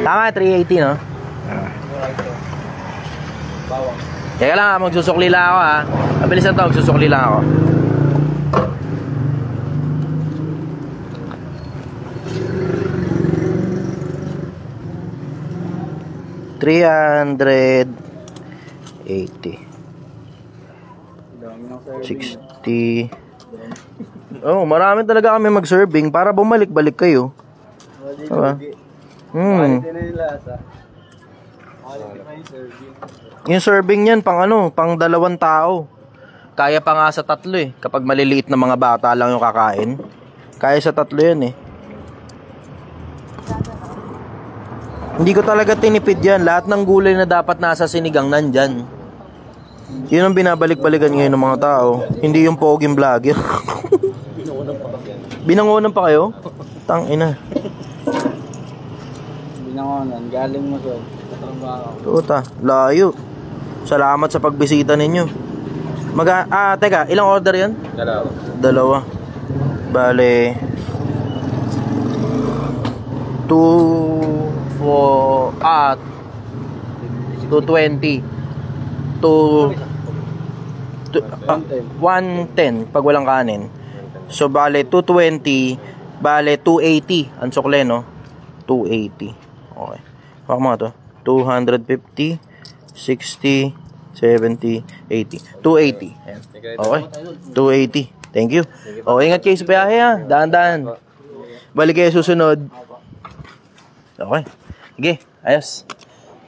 Tama, 380, no? Kaya lang, magsusukli lang ako ha. Mabilis na to, magsusukli lang ako. $380 $60. Oh, marami talaga kami mag-serving para bumalik-balik kayo. Diba? Yung serving niyan pang ano, pang 2 tao. Kaya pa nga sa 3 eh. Kapag maliliit na mga bata lang yung kakain, kaya sa 3 yan eh. Hindi ko talaga tinipid yan. Lahat ng gulay na dapat nasa sinigang nandyan. Yun ang binabalik-balikan ngayon ng mga tao. Hindi yung poging vlogger. Binangonan pa kayo? Tangina. Binangonan, galing mo sa trabaho. Tuta, layo. Salamat sa pagbisita ninyo. Teka, ilang order yan? 2. Bale 220 110 pag walang kanin. So bale 220, bale 280 ang sukle, no? 280. Okay. Baka mo to. 250, 60, 70, 80. 280. Ayan. Okay. 280. Thank you. Oh, ingat kayo sa biyahe ha. Daan-daan. Balik kayo susunod. Okay. Sige, ayos.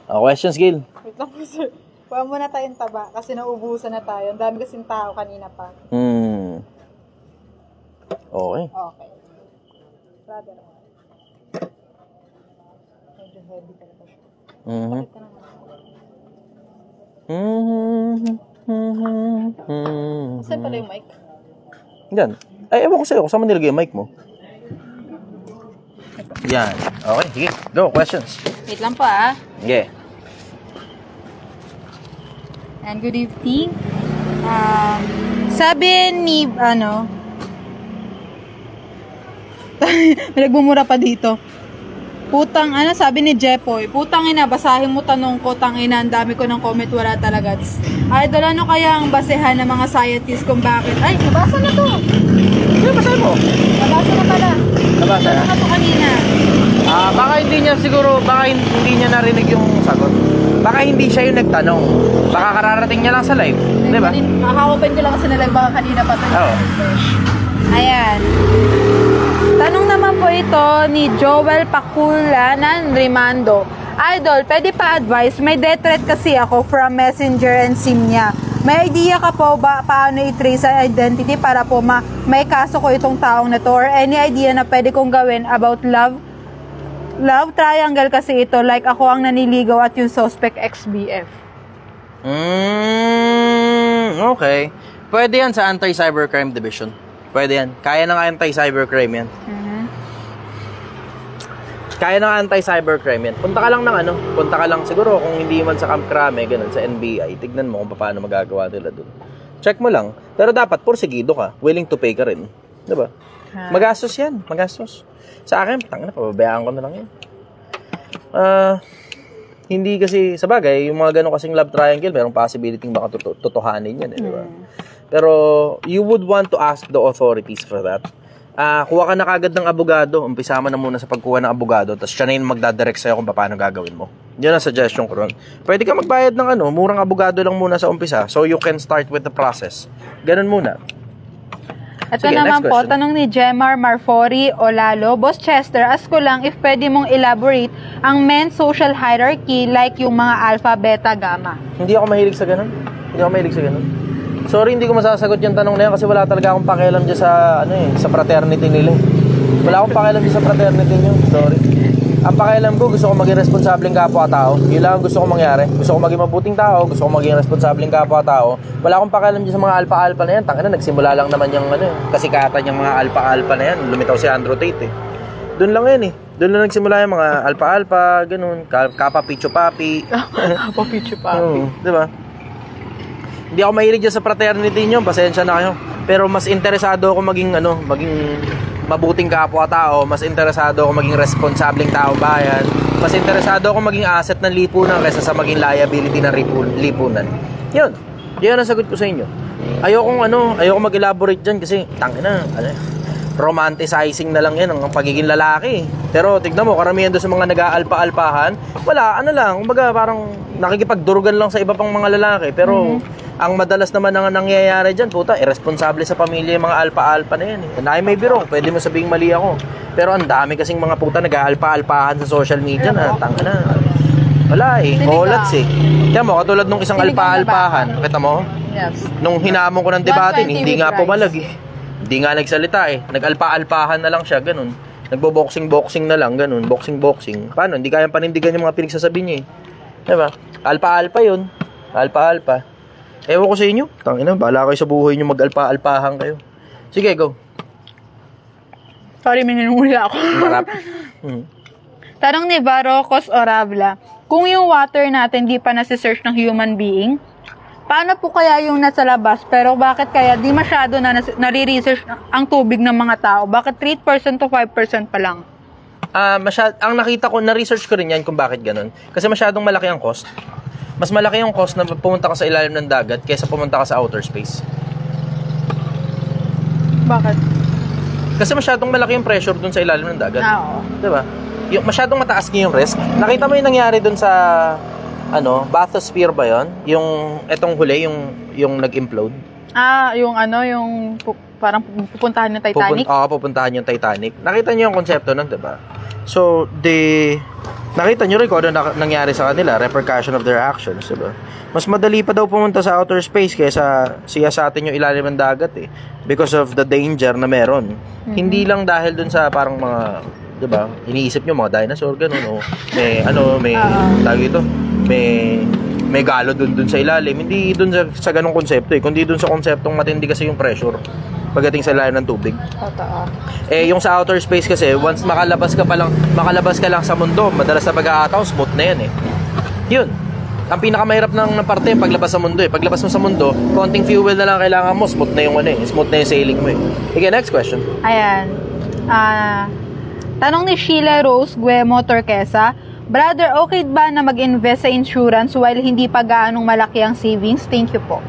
Questions, Gil? Wait lang po, sir. Kuha muna tayong taba kasi nauubusan na tayo. Ang dami kasing tao kanina pa. Okay. Okay. Brother. Medyo heavy talaga siya. Bakit ka naman? Saan pala yung mic? Yan. Ay, ewan ko sa'yo. Kasama nilagay yung mic mo. Yan. Okay, sige. Go, questions. Wait lang po ah. Sige. And good evening. Sabi ni, may nagbumura pa dito. Sabi ni Jepoy, putang ina, basahin mo tanong ko, tangina, ang dami ko ng comment, wala talaga. Idol, ano kaya ang basehan ng mga scientists kung bakit? Ay, nabasa na to. Ano basahin mo? Nabasa na pala. Nabasa na? Nabasa na to kanina. Baka hindi niya siguro, baka hindi niya narinig yung sagot. Baka hindi siya yung nagtanong. Baka kararating niya lang sa live. Di ba? Makakaopen ko lang kasi na live, baka kanina pa to. Oo. Ayan. Tanong naman po ito ni Joel Paculanan Rimando. Idol, pwede pa advice? May death threat kasi ako from Messenger and SIM niya. May idea ka po ba paano i-trace ang identity para po may kaso ko itong taong na to? Or any idea na pwede kong gawin about love triangle kasi ito, like ako ang naniligaw at yung suspect ex-BF. Okay. Pwede yan sa Anti-Cybercrime Division. Pwede yan. Kaya ng Anti-Cybercrime yan. Kaya ng Anti-Cybercrime yan. Punta ka lang siguro kung hindi man sa Camp Crame, ganun, sa NBI, tignan mo kung paano magagawa nila dun. Check mo lang. Pero dapat, porsigido ka. Willing to pay ka rin. Diba? Magastos yan. Magastos. Sa akin, pababayaan ko na lang yan. Hindi kasi, sa bagay, yung mga ganun kasing love triangle, merong possibility baka totohanin yan, di ba? Pero, you would want to ask the authorities for that. Kuha ka na kagad ng abogado, umpisa mo na muna sa pagkuha ng abogado, tapos siya na yung magdadirect sa'yo kung paano gagawin mo. Yun ang suggestion ko ron. Pwede ka magbayad ng murang abogado lang muna sa umpisa, so you can start with the process. Ganun muna. Ito Sige, naman next po, question. tanong ni Jemar Marfori Olalo. Boss Chester, ask ko lang if pwede mong elaborate ang men's social hierarchy like yung mga alpha, beta, gamma. Hindi ako mahilig sa ganun. Sorry, hindi ko masasagot yung tanong na yan kasi wala talaga akong pakialam dyan sa, sa fraternity nila. Wala akong pakialam dyan sa fraternity nyo. Sorry. Ang pakialam ko, gusto ko maging responsableng kapwa-tao. Yun lang ang gusto ko mangyari. Gusto ko maging mabuting tao, gusto ko maging responsableng kapwa-tao. Wala akong pakialam dyan sa mga alpha-alpha na yan. Tangina, nagsimula lang naman yung kasikatan yung mga alpha-alpha na yan. Lumitaw si Andrew Tate Doon lang yan Doon lang nagsimula yung mga alpha-alpha, ganun. Kapa-picho-papi. Kapa-picho-papi. Diba? Hindi ako mahilig dyan sa fraternity nyo. Pasensya na kayo. Pero mas interesado ako maging mabuting kapwa-tao, mas interesado ako maging responsableng tao bayan, mas interesado ako maging asset ng lipunan kaysa sa maging liability ng lipunan. Yun. Yan ang sagot ko sa inyo. Ayoko mag-elaborate dyan kasi, tangina, romanticizing na lang yan ang pagiging lalaki. Pero tignan mo, karamihan doon sa mga nag-aalpa-alpahan, wala, kumbaga parang nakikipagdurugan lang sa iba pang mga lalaki. Pero ang madalas naman ang nangyayari dyan, puta, irresponsible sa pamilya yung mga alpa-alpa na yan. And I may be wrong, pwede mo sabihing mali ako. Pero ang dami kasing mga puta nag-aalpa-alpahan sa social media na, tangina. Wala kolats Kaya mo, katulad nung isang alpa-alpahan, kita mo? Yes. Nung hinamon ko ng debate, hindi nga pumalag Hindi nga nagsalita Nag-alpa-alpahan na lang siya, ganun. Nagbo-boxing-boxing na lang, ganun. Boxing-boxing. Paano? Hindi kayang panindigan yung mga pinagsasabi niya Diba? Alpa-alpa yun. Alpa-alpa. Ewan ko sa inyo. Tangina, bahala kayo sa buhay nyo mag-alpa-alpahan kayo. Sige, go. Sorry, minunula ako. Marap. Tanong ni Varo Cos Orabla, kung yung water natin di pa nasi-search ng human being, paano po kaya yung nasa labas, pero bakit kaya di masyado na nare-research ang tubig ng mga tao? Bakit 3% to 5% pa lang? Ang nakita ko, na-research ko rin yan kung bakit ganun. Kasi masyadong malaki ang cost. Mas malaki yung cost na pumunta ka sa ilalim ng dagat kaysa pumunta ka sa outer space. Bakit? Kasi masyadong malaki yung pressure dun sa ilalim ng dagat. Oo. Diba? Yung masyadong mataas niya yung risk. Nakita mo yung nangyari dun sa bathysphere ba yon? Yung etong huli, yung nag-implode. Yung parang pupuntahan ng Titanic? Pupuntahan yung Titanic. Nakita niyo yung konsepto nun, diba? So, nakita niyo rin kung ano nangyari sa kanila, repercussion of their actions, diba? Mas madali pa daw pumunta sa outer space kaysa siyasatin yung ilalim ng dagat because of the danger na meron. Hindi lang dahil dun sa parang mga, diba, iniisip nyo mga dinosaur, ganun, tawag ito, may galo dun sa ilalim. Hindi dun sa ganung konsepto kundi dun sa konseptong matindi kasi yung pressure pagdating sa ilalim ng tubig. Totoo. Yung sa outer space kasi, once makalabas ka lang sa mundo, madalas na pag-aataw, smooth na yan Yun. Ang pinakamahirap ng parte, paglabas sa mundo Paglabas mo sa mundo, konting fuel na lang kailangan mo, smooth na yung smooth na yung sailing mo Okay, next question. Ayan. Tanong ni Sheila Rose Guemo Torquesa, Brother, okay ba na mag-invest sa insurance while hindi pa gaanong malaki ang savings? Thank you po.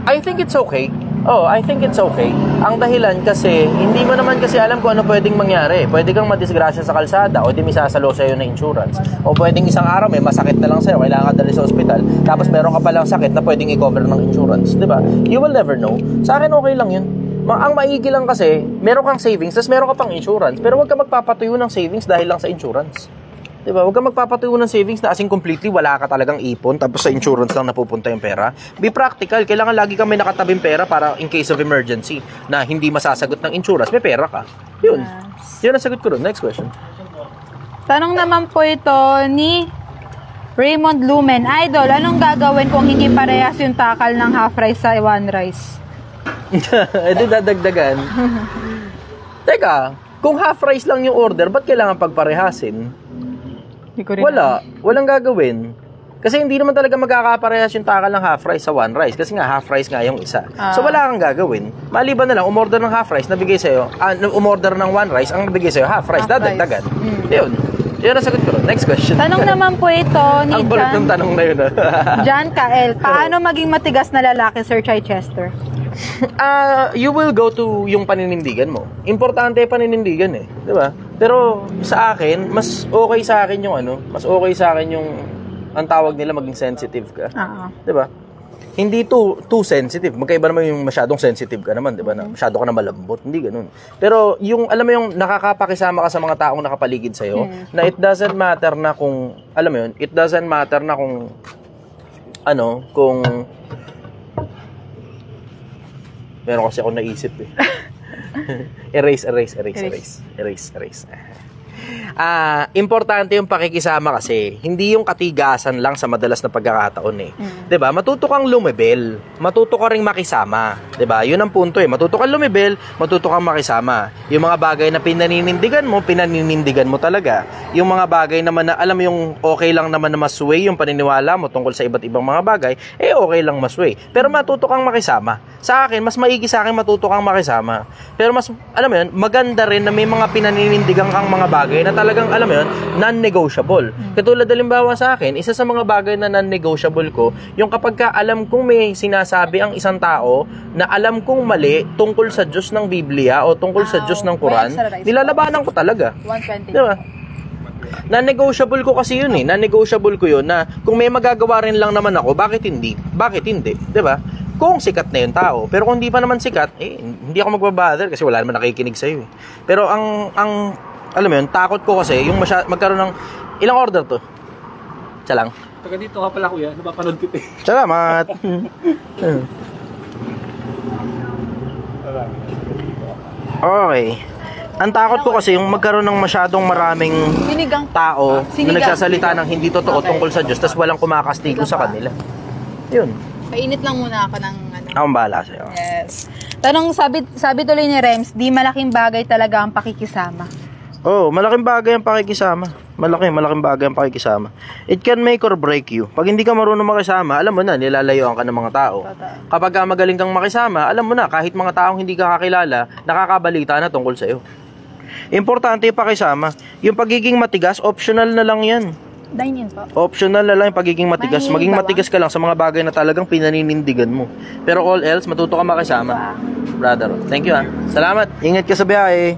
I think it's okay. I think it's okay. Ang dahilan kasi, hindi mo naman kasi alam kung ano pwedeng mangyari. Pwede kang madisgrasya sa kalsada o di may sasalo sa'yo na insurance. O pwedeng isang araw may masakit na lang sa'yo, kailangan ka dali sa ospital. Tapos meron ka palang sakit na pwedeng i-cover ng insurance. Diba? You will never know. Sa akin okay lang yun. Ang maigi lang kasi, meron kang savings, tapos meron ka pang insurance. Pero huwag ka magpapatuyo ng savings dahil lang sa insurance. Diba? Huwag ka magpapatuyo ng savings na asing completely wala ka talagang ipon tapos sa insurance lang napupunta yung pera. Be practical. Kailangan lagi kang may nakatabing pera para in case of emergency na hindi masasagot ng insurance, may pera ka. Yun. Yun ang sagot ko rin. Next question. Tanong naman po ito ni Raymond Lumen. Idol, anong gagawin kung hindi parehas yung takal ng half rice sa one rice? Edi dadagdagan. Teka, kung half rice lang yung order, ba't kailangan pagparehasin? Walang gagawin. Kasi hindi naman talaga magkakaparehas yung takal ng half rice sa one rice. Kasi nga, half rice nga yung isa. So, wala kang gagawin. Maliban na lang, umorder ng half rice, nabigay sa'yo, umorder ng one rice, ang nabigay sa'yo, half rice, dadagdagan. Yun. Yun ang sagot ko. Next question. Tanong naman po ito ni ang bulat ng tanong na yun. John Kael. Paano maging matigas na lalaki, Sir Chichester? You will go to yung paninindigan mo. Importante paninindigan di ba? Pero sa akin, mas okay sa akin yung ang tawag nila maging sensitive ka. Di ba? Hindi too sensitive. Magkaiba naman yung masyadong sensitive ka naman, di ba? Na masyado ka na malambot. Hindi ganun. Pero yung, alam mo yung nakakapakisama ka sa mga taong nakapaligid sa'yo, na it doesn't matter na kung, alam mo yun, it doesn't matter na kung, meron kasi ako naisip erase. Importante yung pakikisama kasi hindi yung katigasan lang sa madalas na pagkakataon 'di ba? Matuto kang lumibel, matuto ka ring makisama, 'di ba? 'Yun ang punto matuto kang lumibel, matuto kang makisama. Yung mga bagay na pinaninindigan mo talaga. Yung mga bagay naman na alam mo yung okay lang naman na masway yung paniniwala mo tungkol sa iba't ibang mga bagay, okay lang masway. Pero matuto kang makisama. Sa akin, mas maigi sa akin matuto kang makisama. Pero mas alam mo 'yun, maganda rin na may mga pinaninindigan kang mga bagay bagay na talagang, alam mo yun, non-negotiable. Katulad halimbawa sa akin, isa sa mga bagay na non-negotiable ko, yung kapag ka alam kong may sinasabi ang isang tao na alam kong mali tungkol sa Diyos ng Biblia o tungkol sa Diyos ng Quran, nilalabanan ko talaga. 120. Diba? Non-negotiable ko kasi yun eh. Non-negotiable ko yun na kung may magagawa rin lang naman ako, bakit hindi? Bakit hindi? Diba? Kung sikat na yung tao. Pero kung hindi pa naman sikat, hindi ako magbabother kasi wala naman nakikinig sa'yo eh. Pero ang alam mo yun, takot ko kasi yung magkaroon ng ilang order to? Isa lang. Taga dito ka pala kuya, napapanood kita eh. Salamat. Okay. Ang takot ko kasi yung magkaroon ng masyadong maraming tao na nagsasalita ng hindi totoo tungkol sa Diyos, tapos walang kumakastigo sa kanila. Yun. Painit lang muna ako ng Akong bahala sa'yo. Yes. Tanong, sabi tuloy ni Rems, di malaking bagay talaga ang pakikisama. Malaking bagay ang pakikisama. Malaking bagay ang pakikisama. It can make or break you. Pag hindi ka marunong makisama, alam mo na, nilalayuan ka ng mga tao. Kapag ka magaling kang makisama, alam mo na, kahit mga taong hindi ka kakilala, nakakabalita na tungkol sa'yo. Importante yung pakisama. Yung pagiging matigas, optional na lang yan. Dine-in po. Optional na lang yung pagiging matigas. Maging matigas ka lang sa mga bagay na talagang pinaninindigan mo. Pero all else, matuto ka makisama. Brother, thank you Salamat. Ingat ka sa biyahe.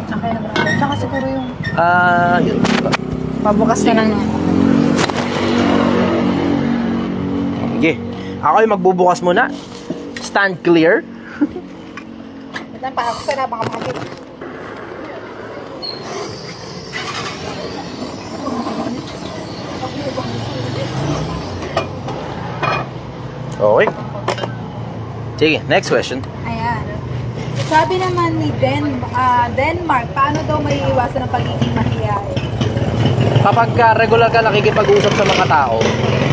Okay na brother. Tsaka siguro yung... Yun. Pabukas ka ng... Sige. Ako yung magbubukas muna. Stand clear. Ito pa ako sa baka makakita. Okay. Sige, next question. Ayan. Sabi naman ni Denmark, paano daw may iwasan ng pagiging mahiyain? Kapag regular ka nakikipag-usap sa mga tao,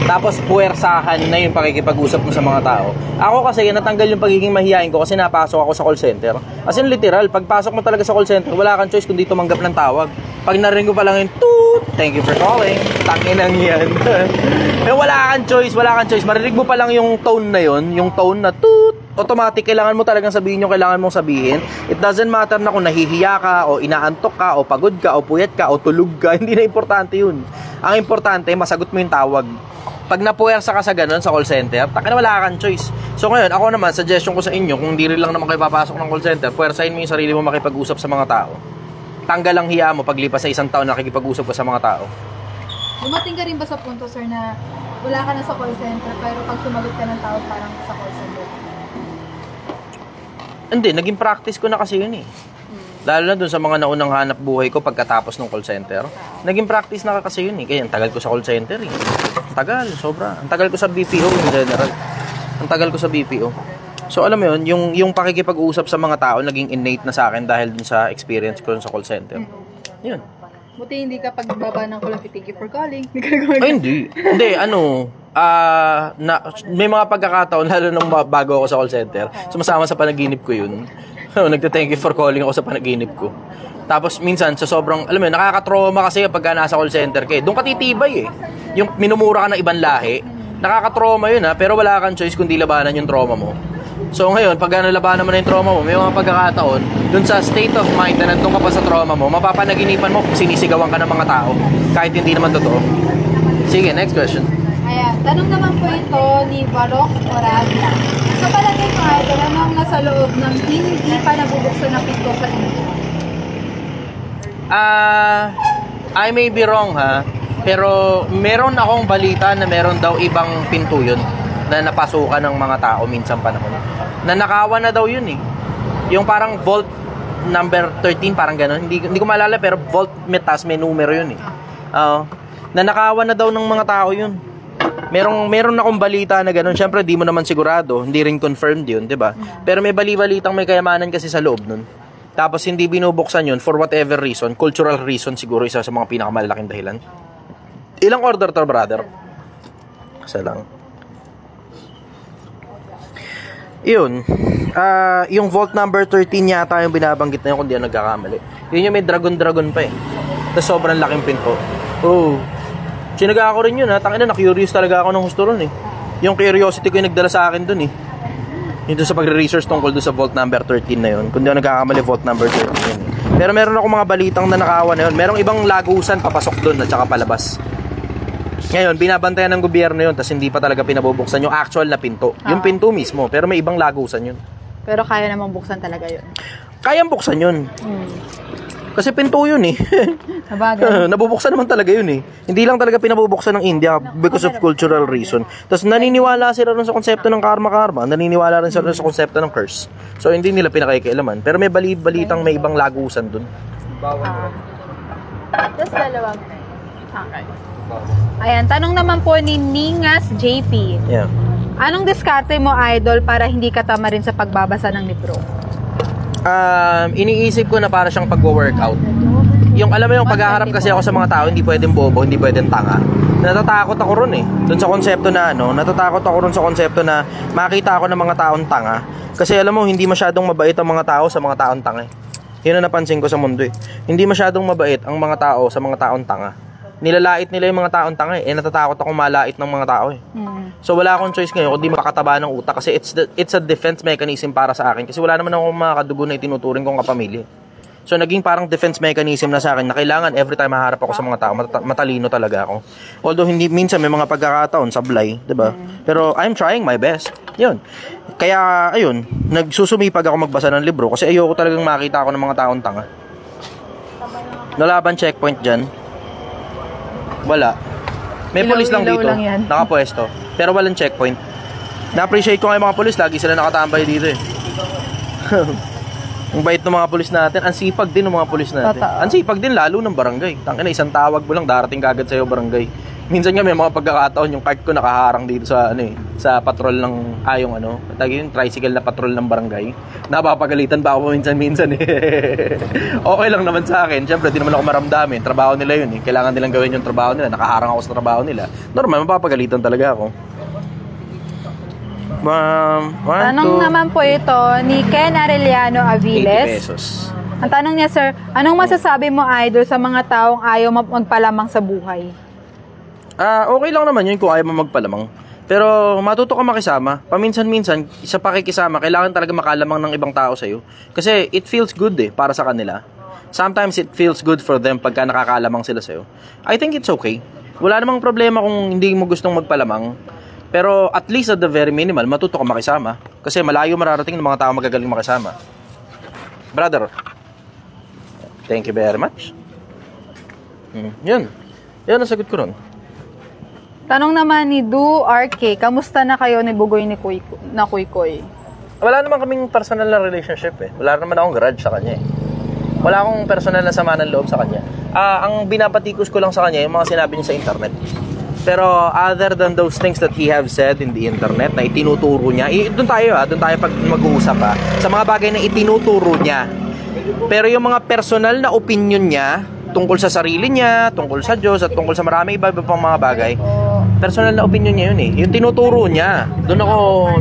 tapos puwersahan na yung pakikipag-usap mo sa mga tao. Ako kasi, natanggal yung pagiging mahiyain ko kasi napasok ako sa call center. As in literal, pagpasok mo talaga sa call center, wala kang choice kundi tumanggap ng tawag. Pag narinig ko pa lang yung toot, thank you for calling, tanginang yan. Eh, wala kang choice. Marinig mo pa lang yung tone na yon, yung tone na toot, automatic, kailangan mo talagang sabihin yung kailangan mong sabihin. It doesn't matter na kung nahihiya ka, o inaantok ka, o pagod ka, o puyat ka, o tulog ka, hindi na importante yun. Ang importante, masagot mo yung tawag. Pag napuwersa ka sa ganun sa call center, taka na wala kang choice. So ngayon, ako naman, suggestion ko sa inyo, kung hindi rin lang naman kayo papasok ng call center, puwersahin mo yung sarili mo makipag-usap sa mga tao. Tanggal ang hiya mo paglipas sa isang taon na nakikipag-usap ka sa mga tao. Dumating ka rin ba sa punto, sir, na wala ka na sa call center, pero pag sumagot ka ng tawag, parang sa call center? Hindi, naging practice ko na kasi yun eh. Lalo na dun sa mga naunang hanap buhay ko pagkatapos ng call center. Naging practice na kasi yun eh. Kaya ang tagal ko sa call center eh. Ang tagal, sobra. Ang tagal ko sa BPO in general. Ang tagal ko sa BPO. So alam mo yun, yung pakikipag-usap sa mga tao naging innate na sa akin dahil dun sa experience ko sa call center. Yun. Buti hindi ka pagbaba ng call, thank you for calling. Ay, hindi. Hindi, may mga pagkakataon, lalo nung bago ako sa call center, sumasama sa panaginip ko yun. Nagte-thank you for calling ako sa panaginip ko. Tapos minsan, sa sobrang, alam mo yun, nakakatrauma kasi pagka nasa call center ka eh. Doon ka titibay eh. Yung minumura ka ng ibang lahi, nakakatrauma yun pero wala kang choice kundi labanan yung trauma mo. So ngayon, pag nalabanan mo na yung trauma mo, may mga pagkakataon, dun sa state of mind na nandun ka pa sa trauma mo, mapapanaginipan mo kung sinisigawan ka ng mga tao, kahit hindi naman totoo. Sige, next question. Ayan, tanong naman po ito ni Baroque Moravia. Sa palagay mo, idol, anong nasa loob ng hindi pa nabubuksan na pinto sa inyo? I may be wrong pero meron akong balita na meron daw ibang pinto yun na napasukan ng mga tao minsan panahon. Nanakawan na daw yun eh. Yung parang vault number 13, parang gano'n. Hindi ko maalala, pero vault metas, may numero yun eh. Nanakawan na daw ng mga tao yun. Meron akong balita na gano'n. Siyempre, di mo naman sigurado. Hindi rin confirmed yun, di ba? Pero may balitang may kayamanan kasi sa loob nun. Tapos hindi binubuksan yun for whatever reason. Cultural reason siguro isa sa mga pinakamalaking dahilan. Ilang order to, brother? Isa lang. Yun. Yung vault number 13 yata yung binabanggit na yun kung di ako nagkakamali. Yun yung may dragon pa eh. Tapos sobrang laking pinto. Sinaga ako rin yun Tangina, na-curious talaga ako ng gusto ron eh. Yung curiosity ko yung nagdala sa akin dun eh. Yung dun sa pagre-research tungkol dun sa vault number 13 na yun. Kung di ako nagkakamali, vault number 13 yun eh. Pero meron ako mga balitang na nakawan na yun. Merong ibang lagusan papasok doon at saka palabas. Ngayon, binabantayan ng gobyerno yun, tapos hindi pa talaga pinabubuksan yung actual na pinto. Yung pinto mismo, pero may ibang lagusan yun. Pero kaya namang buksan talaga yun. Kayang buksan yun. Kasi pinto yun eh. Sabagay. Nabubuksan naman talaga yun eh. Hindi lang talaga pinabubuksan ng India because of cultural reason. Tapos naniniwala sila rin sa konsepto ng karma-karma. Naniniwala rin sila sa konsepto ng curse. So hindi nila pinakikialaman. Pero may balitang may ibang lagusan dun. Tapos dalawang. Okay. Ayan, tanong naman po ni Ningas JP. Yeah. Anong diskarte mo, idol, para hindi ka tama rin sa pagbabasa ng libro? Iniisip ko na para siyang pagwo-workout. Yung alam mo yung paghaharap kasi ako sa mga tao, hindi pwedeng bobo, hindi pwedeng tanga. Natatakot ako ron eh. Doon sa konsepto na natatakot ako ron sa konsepto na makita ako ng mga taong tanga. Kasi alam mo, hindi masyadong mabait ang mga tao sa mga taong tanga. Yun ang napansin ko sa mundo eh. Hindi masyadong mabait ang mga tao sa mga taong tanga. Nilalait nila yung mga taong tanga eh. Natatakot ako malait ng mga tao eh. So wala akong choice ngayon kundi makataba ng utak kasi it's a defense mechanism para sa akin kasi wala naman akong mga kadugo na itinuturing kong kapamilya. So naging parang defense mechanism na sa akin na kailangan every time maharap ako sa mga tao, matalino talaga ako. Although hindi minsan may mga pagkakataon sablay, 'di ba? Pero I'm trying my best. 'Yun. Kaya ayun, nagsusumipag ako magbasa ng libro kasi ayoko talagang makita ako ng mga taong tanga. Nalaban checkpoint diyan. Wala. May pulis lang dito. Nakapwesto. Pero walang checkpoint. Na-appreciate ko nga yung mga pulis. Lagi sila nakatambay dito eh. Ang bait ng mga pulis natin. Ang sipag din ng mga pulis natin. Ang sipag din lalo ng barangay. Tangina, isang tawag mo lang darating kagad sa'yo barangay. Minsan nga may mga pagkakataon yung cart ko nakaharang dito sa sa patrol ng yung tricycle na patrol ng barangay. Napapagalitan pa ako minsan eh. Okay lang naman sa akin. Syempre, di naman ako maramdamin. Trabaho nila yun eh. Kailangan nilang gawin yung trabaho nila. Nakaharang ako sa trabaho nila. Normal, mapapagalitan talaga ako. Tanong naman po ito ni Ken Arellano Aviles. 80 pesos. Ang tanong niya, sir, anong masasabi mo, idol, sa mga taong ayaw magpalamang sa buhay? Okay lang naman yun kung ayaw mo magpalamang. Pero matuto ka makisama. Paminsan-minsan, sa pakikisama, kailangan talaga makalamang ng ibang tao sa'yo. Kasi it feels good eh, para sa kanila. Sometimes it feels good for them pagka nakakalamang sila sa'yo. I think it's okay. Wala namang problema kung hindi mo gustong magpalamang. Pero at least at the very minimal, matuto ka makisama. Kasi malayo mararating ng mga tao magagaling makisama. Brother, thank you very much. Yan ang sagot ko ron. Tanong naman ni Du RK, kamusta na kayo ni Bugoy na Kuy-Kuy? Wala naman kaming personal na relationship eh. Wala naman akong grudge sa kanya eh. Wala akong personal na sama ng loob sa kanya. Ang binapatikos ko lang sa kanya yung mga sinabi niya sa internet. Pero other than those things that he have said in the internet na itinuturo niya, doon tayo pag mag-uusap sa mga bagay na itinuturo niya. Pero yung mga personal na opinion niya tungkol sa sarili niya, tungkol sa Diyos at tungkol sa marami iba pang mga bagay, personal na opinion niya yun eh. Yung tinuturo niya, doon ako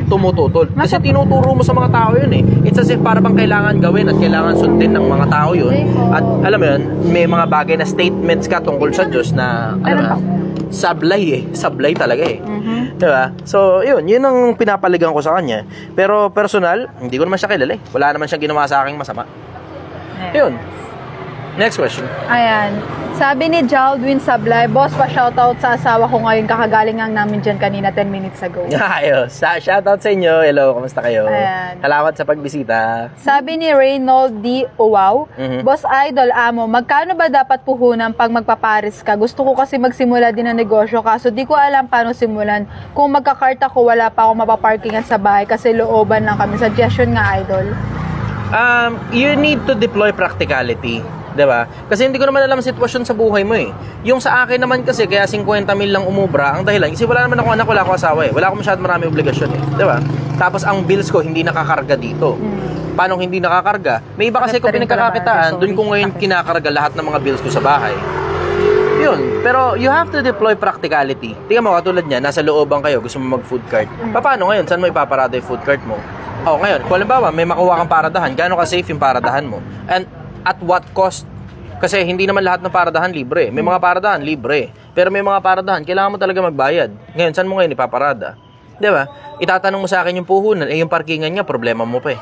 tumututol. Kasi tinuturo mo sa mga tao yun eh. It's as if para bang kailangan gawin at kailangan sundin ng mga tao yun. At alam mo yun, may mga bagay na statements ka tungkol sa Diyos na, sablay talaga eh. Diba? So, yun ang pinapaligan ko sa kanya. Pero personal, hindi ko naman siya kilala eh. Wala naman siyang ginawa sa aking masama. Yun. Next question. Ayan. Sabi ni Jaldwin Sablay, boss, pa-shoutout sa asawa ko ngayon. Kakagaling lang namin dyan kanina 10 minutes ago. Ayos. Shoutout sa inyo. Hello, kamusta kayo? Ayan. Salamat sa pagbisita. Sabi ni Reynold D. Uwaw, Boss Idol, amo, magkano ba dapat puhunan pag magpaparis ka? Gusto ko kasi magsimula din ng negosyo, kaso di ko alam paano simulan. Kung magkakarta ko, wala pa akong mapaparkingan sa bahay kasi looban lang kami. Suggestion nga, Idol. You need to deploy practicality. Diba? Kasi hindi ko naman alam ang sitwasyon sa buhay mo eh. Yung sa akin naman kasi, kaya 50 mil lang umubra, ang dahilan, kasi wala naman ako anak, wala ako asawa eh. Wala akong masyadong marami obligasyon eh. Diba? Tapos ang bills ko, hindi nakakarga dito. Paano hindi nakakarga? May iba kasi ko pinagkakakitaan, dun ko ngayon kinakarga lahat ng mga bills ko sa bahay. Yun. Pero you have to deploy practicality. Tingnan mo, katulad niya, nasa looban kayo, gusto mo mag-food cart. Paano ngayon? Saan mo ipaparada yung food cart mo? Ngayon, kung halimbawa, may makuha kang paradahan, gaano ka safe yung paradahan mo? And at what cost? Kasi hindi naman lahat ng paradahan libre. May mga paradahan libre. Pero may mga paradahan, kailangan mo talaga magbayad. Ngayon, saan mo ngayon ipaparada? Diba? Itatanong mo sa akin yung puhunan, yung parkingan niya, problema mo pa eh.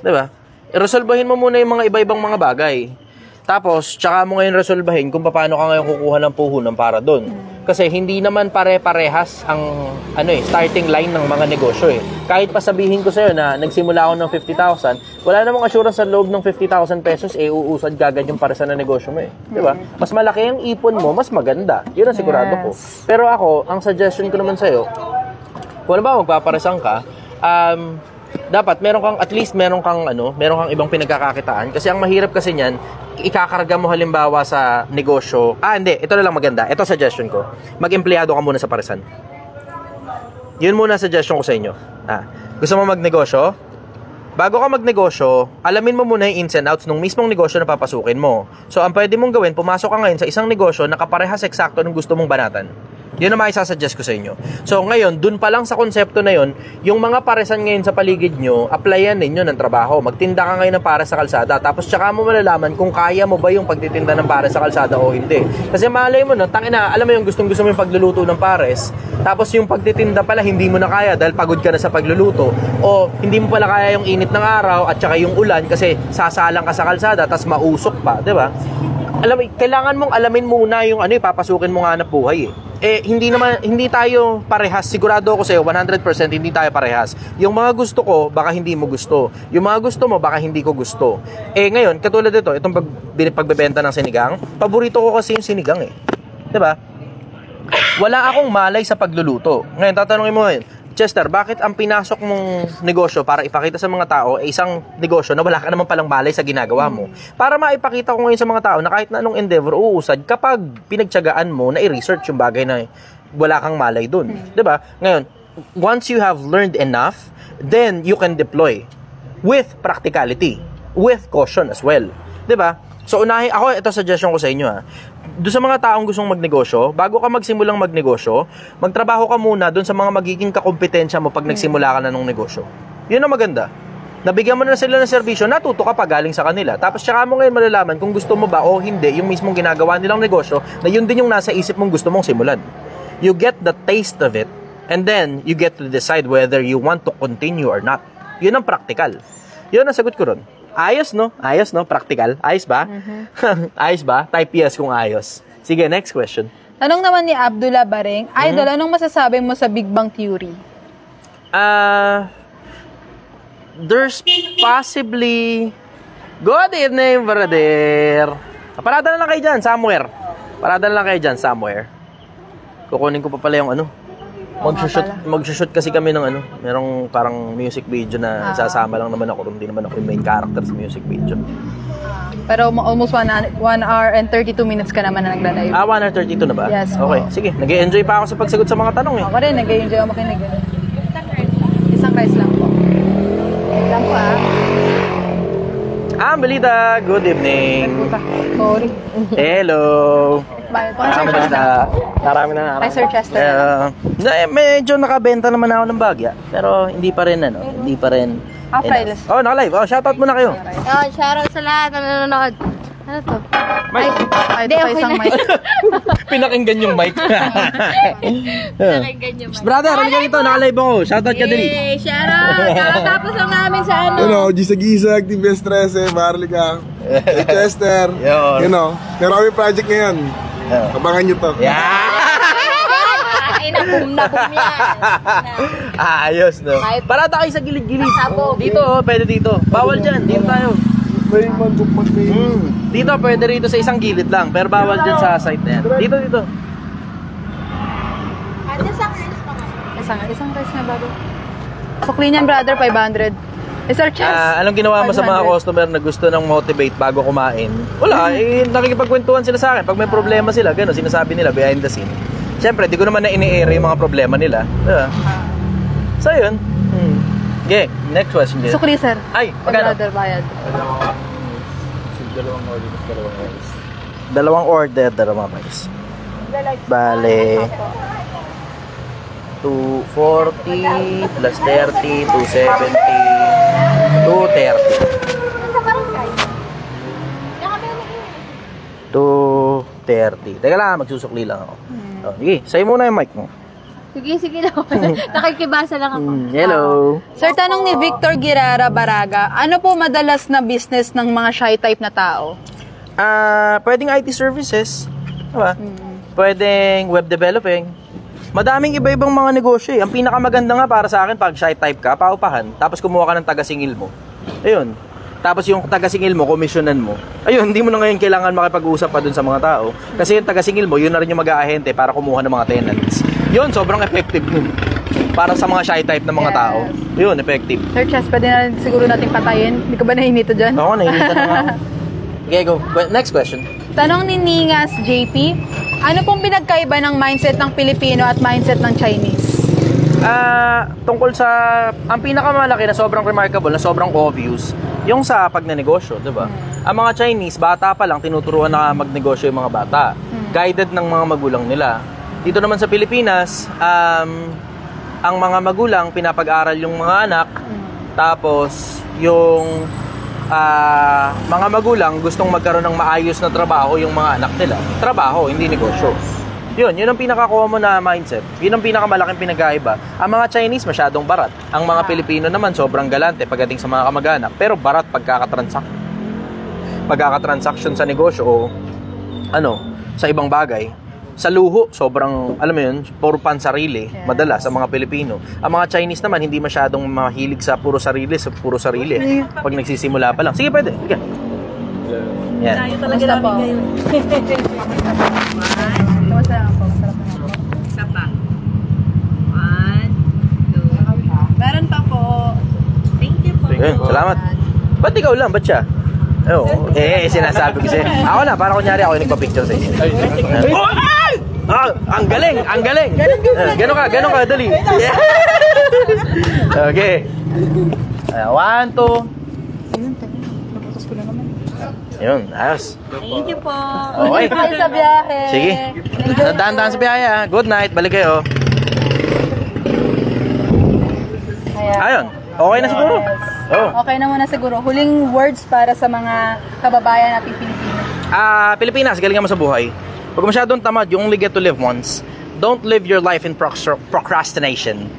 Diba? resolbahin mo muna yung mga iba-ibang mga bagay. Tapos, tsaka mo ngayon resolbahin kung paano ka ngayon kukuha ng puhunan para doon. Kasi hindi naman pare-parehas ang starting line ng mga negosyo eh. Kahit pa sabihin ko sa'yo na nagsimula ako ng 50,000, wala namang assurance sa loob ng 50,000 pesos, uusad kagad yung para sa negosyo mo eh. Di ba? Mas malaki ang ipon mo, mas maganda. Yun ang sigurado ko. Pero ako, ang suggestion ko naman sa'yo, kung ano ba magpaparasang ka, dapat at least meron kang ibang pinagkakakitaan kasi ang mahirap kasi niyan ikakarga mo halimbawa sa negosyo. Hindi, ito na lang maganda. Ito suggestion ko. Mag-empleyado ka muna sa paresan. Yun muna suggestion ko sa inyo. Gusto mo magnegosyo? Bago ka magnegosyo, alamin mo muna yung ins and outs ng mismong negosyo na papasukin mo. So, ang pwede mong gawin, pumasok ka ngayon sa isang negosyo na kaparehas eksakto ng gusto mong banatan. Yun ang maisasuggest ko sa inyo. So, ngayon, dun pa lang sa konsepto na yun, yung mga paresan ngayon sa paligid nyo, applyan ninyo ng trabaho. Magtinda ka ngayon ng pares sa kalsada. Tapos, tsaka mo malalaman kung kaya mo ba yung pagtitinda ng pares sa kalsada o hindi. Kasi malay mo na, alam mo yung gustong-gusto mo yung pagluluto ng pares, tapos yung pagtitinda pala, hindi mo na kaya dahil pagod ka na sa pagluluto. O, hindi mo pala kaya yung init ng araw at tsaka yung ulan kasi sasalang ka sa kalsada, tapos mausok pa, di ba? Kailangan mong alamin muna yung papasukin mo nga na buhay eh. Hindi tayo parehas. Sigurado ako sa'yo, 100% hindi tayo parehas. Yung mga gusto ko, baka hindi mo gusto. Yung mga gusto mo, baka hindi ko gusto. Ngayon, katulad ito, itong pagbebenta ng sinigang, paborito ko kasi yung sinigang eh. Diba? Wala akong malay sa pagluluto. Ngayon, tatanungin mo Chester, bakit ang pinasok mong negosyo para ipakita sa mga tao ay isang negosyo na wala ka naman palang malay sa ginagawa mo? Para maipakita ko ngayon sa mga tao na kahit na anong endeavor uusad kapag pinagtiyagaan mo na i-research yung bagay na wala kang malay dun. Diba? Ngayon, once you have learned enough, then you can deploy with practicality, with caution as well. Diba? So, ito suggestion ko sa inyo doon sa mga taong gustong magnegosyo, bago ka magsimulang magnegosyo, magtrabaho ka muna doon sa mga magiging kakompetensya mo pag nagsimula ka na ng negosyo. Yun ang maganda. Nabigyan mo na sila ng serbisyo, natuto ka pa galing sa kanila. Tapos tsaka mo ngayon malalaman kung gusto mo ba o hindi yung mismong ginagawa nilang negosyo na yun din yung nasa isip mong gusto mong simulan. You get the taste of it and then you get to decide whether you want to continue or not. Yun ang practical. Yun ang sagot ko ron. Ayos, no? Practical. Ayos ba? Ayos ba? Type yes kung ayos. Sige, next question. Tanong naman ni Abdullah Bareng, Idol, anong masasabi mo sa Big Bang Theory? There's possibly... Good evening, brother. Parada na lang kayo dyan, somewhere. Kukunin ko pa pala yung Mag-shoot kasi kami ng merong parang music video na sasama lang naman ako. Hindi naman ako yung main character sa music video. Pero almost 1 hour and 32 minutes ka naman na nagla-live. 1 hour 32 na ba? Yes. Okay, sige. Nag-e-enjoy pa ako sa pagsagot sa mga tanong eh. Ako rin, nag-e-enjoy ako makinig. Isang rice lang po. Lang po Belita, good evening. Sorry. Hello. Bye po. Sir Chester. Marami na. Hi, Sir Chester. Medyo nakabenta naman ako ng bagya. Pero hindi pa rin Off-riles. Naka-live. Shoutout muna kayo. Shoutout sa lahat na nanonood. Ano to? Mic. Ay, ito isang mic. Pinakinggan yung mic. Nakinggan nyo man. Brother, ano ganito? Naka-live ako. Shoutout ka din. Hey, shoutout! Kakatapos lang namin sa Gisag-gisag, Team Best 13, Marlica, Chester, Pero kami project ngayon. Abangan nyo to. Boom yan. Ayos, no? Parada kayo sa gilid-gilid. Dito, pwede dito. Bawal dyan, dito tayo. May mandukman kayo. Dito, pwede rito sa isang gilid lang. Pero bawal dyan sa site na yan. Dito. Isang rice na bago. Sukli niyan, brother, 500. Sir Chess. Anong ginawa mo sa mga customer na gusto ng motivate bago kumain? Wala, nakikipagkwentuhan sila sa akin. Pag may problema sila, gano'n, sinasabi nila behind the scene. Siyempre, di ko naman na ini-air yung mga problema nila. Diba? So, yun. Okay, next question. Sukli, sir. Ay, magkano? Brother, bayad. Dalawang order, dalawang rice. Bale, 240 plus 30, 270, 230. 230. Teka lang, magsusukli lang ako. Sige, sa'yo muna yung mic mo. Sige lang. Nakikibasa lang ako. Hello. Sir, tanong ni Victor Girara Baraga, ano po madalas na business ng mga shy type na tao? Pwedeng IT services. Diba? Pwedeng web developing. Madaming iba-ibang mga negosyo eh. Ang pinakamaganda nga para sa akin, pag shy type ka, paupahan, tapos kumuha ka ng taga-singil mo. Ayun. Tapos yung taga-singil mo, komisyonan mo. Ayun, hindi mo na ngayon kailangan makipag-usap pa dun sa mga tao. Kasi yung taga-singil mo, yun na rin yung mag-aahente para kumuha ng mga tenants. Yun, sobrang effective nun. Para sa mga shy type ng mga tao. Yun, effective. Sir Chess, pwede na siguro natin patayin. Hindi ka ba nahinito dyan? Oo, nahinita na nga ako. Okay, go. Next question. Tanong ni Ningas JP, ano pong pinagkaiba ng mindset ng Pilipino at mindset ng Chinese? Tungkol sa, ang pinakamalaki na sobrang remarkable, na sobrang obvious, yung sa pagnenegosyo, di ba? Ang mga Chinese, bata pa lang, tinuturuan na magnegosyo yung mga bata. Guided ng mga magulang nila. Dito naman sa Pilipinas, ang mga magulang, pinapag-aral yung mga anak, tapos yung mga magulang gustong magkaroon ng maayos na trabaho yung mga anak nila. Trabaho, hindi negosyo. Yun ang pinaka-common na mindset. Yun ang pinakamalaking pinagkaiba. Ang mga Chinese masyadong barat. Ang mga Pilipino naman sobrang galante pagdating sa mga kamag-anak. Pero barat pagkakatransaction sa negosyo o sa ibang bagay. Sa luho, sobrang, alam mo yun, puro pansarili, madalas, sa mga Pilipino. Ang mga Chinese naman, hindi masyadong mahilig sa puro sarili. Pag nagsisimula pa lang. Sige, pwede. Sige. Yan. Kamusta po? Kamusta lang po? Isa pa. 1, 2. Meron pa po. Thank you po. Ayun, salamat. Ba't ikaw lang? Ba't siya? Oo. Sinasabi ko sa'yo. Ako na, para kunyari ako yung nagpa-picture sa inyo. Ang galing! Ganon ka, dali. Okay. 1, 2. Ayun, ayos. Thank you po. Okay. Tayo sa biyahe. Sige. Dahan-dahan sa biyahe ha. Good night. Balik kayo. Ayun. Okay na siguro. Okay na muna siguro. Huling words para sa mga kababayan nating Pilipino. Pilipinas, galingan mo sa buhay. Huwag masyadong tamad, you only get to live once. Don't live your life in procrastination.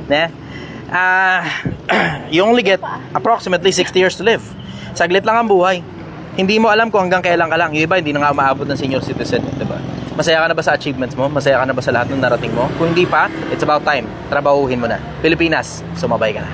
You only get approximately 60 years to live. Saglit lang ang buhay. Hindi mo alam kung hanggang kailan ka lang. Yung iba, hindi na nga umaabot ng senior citizen. Diba? Masaya ka na ba sa achievements mo? Masaya ka na ba sa lahat ng narating mo? Kung hindi pa, it's about time. Trabahuhin mo na. Pilipinas, sumabay ka na.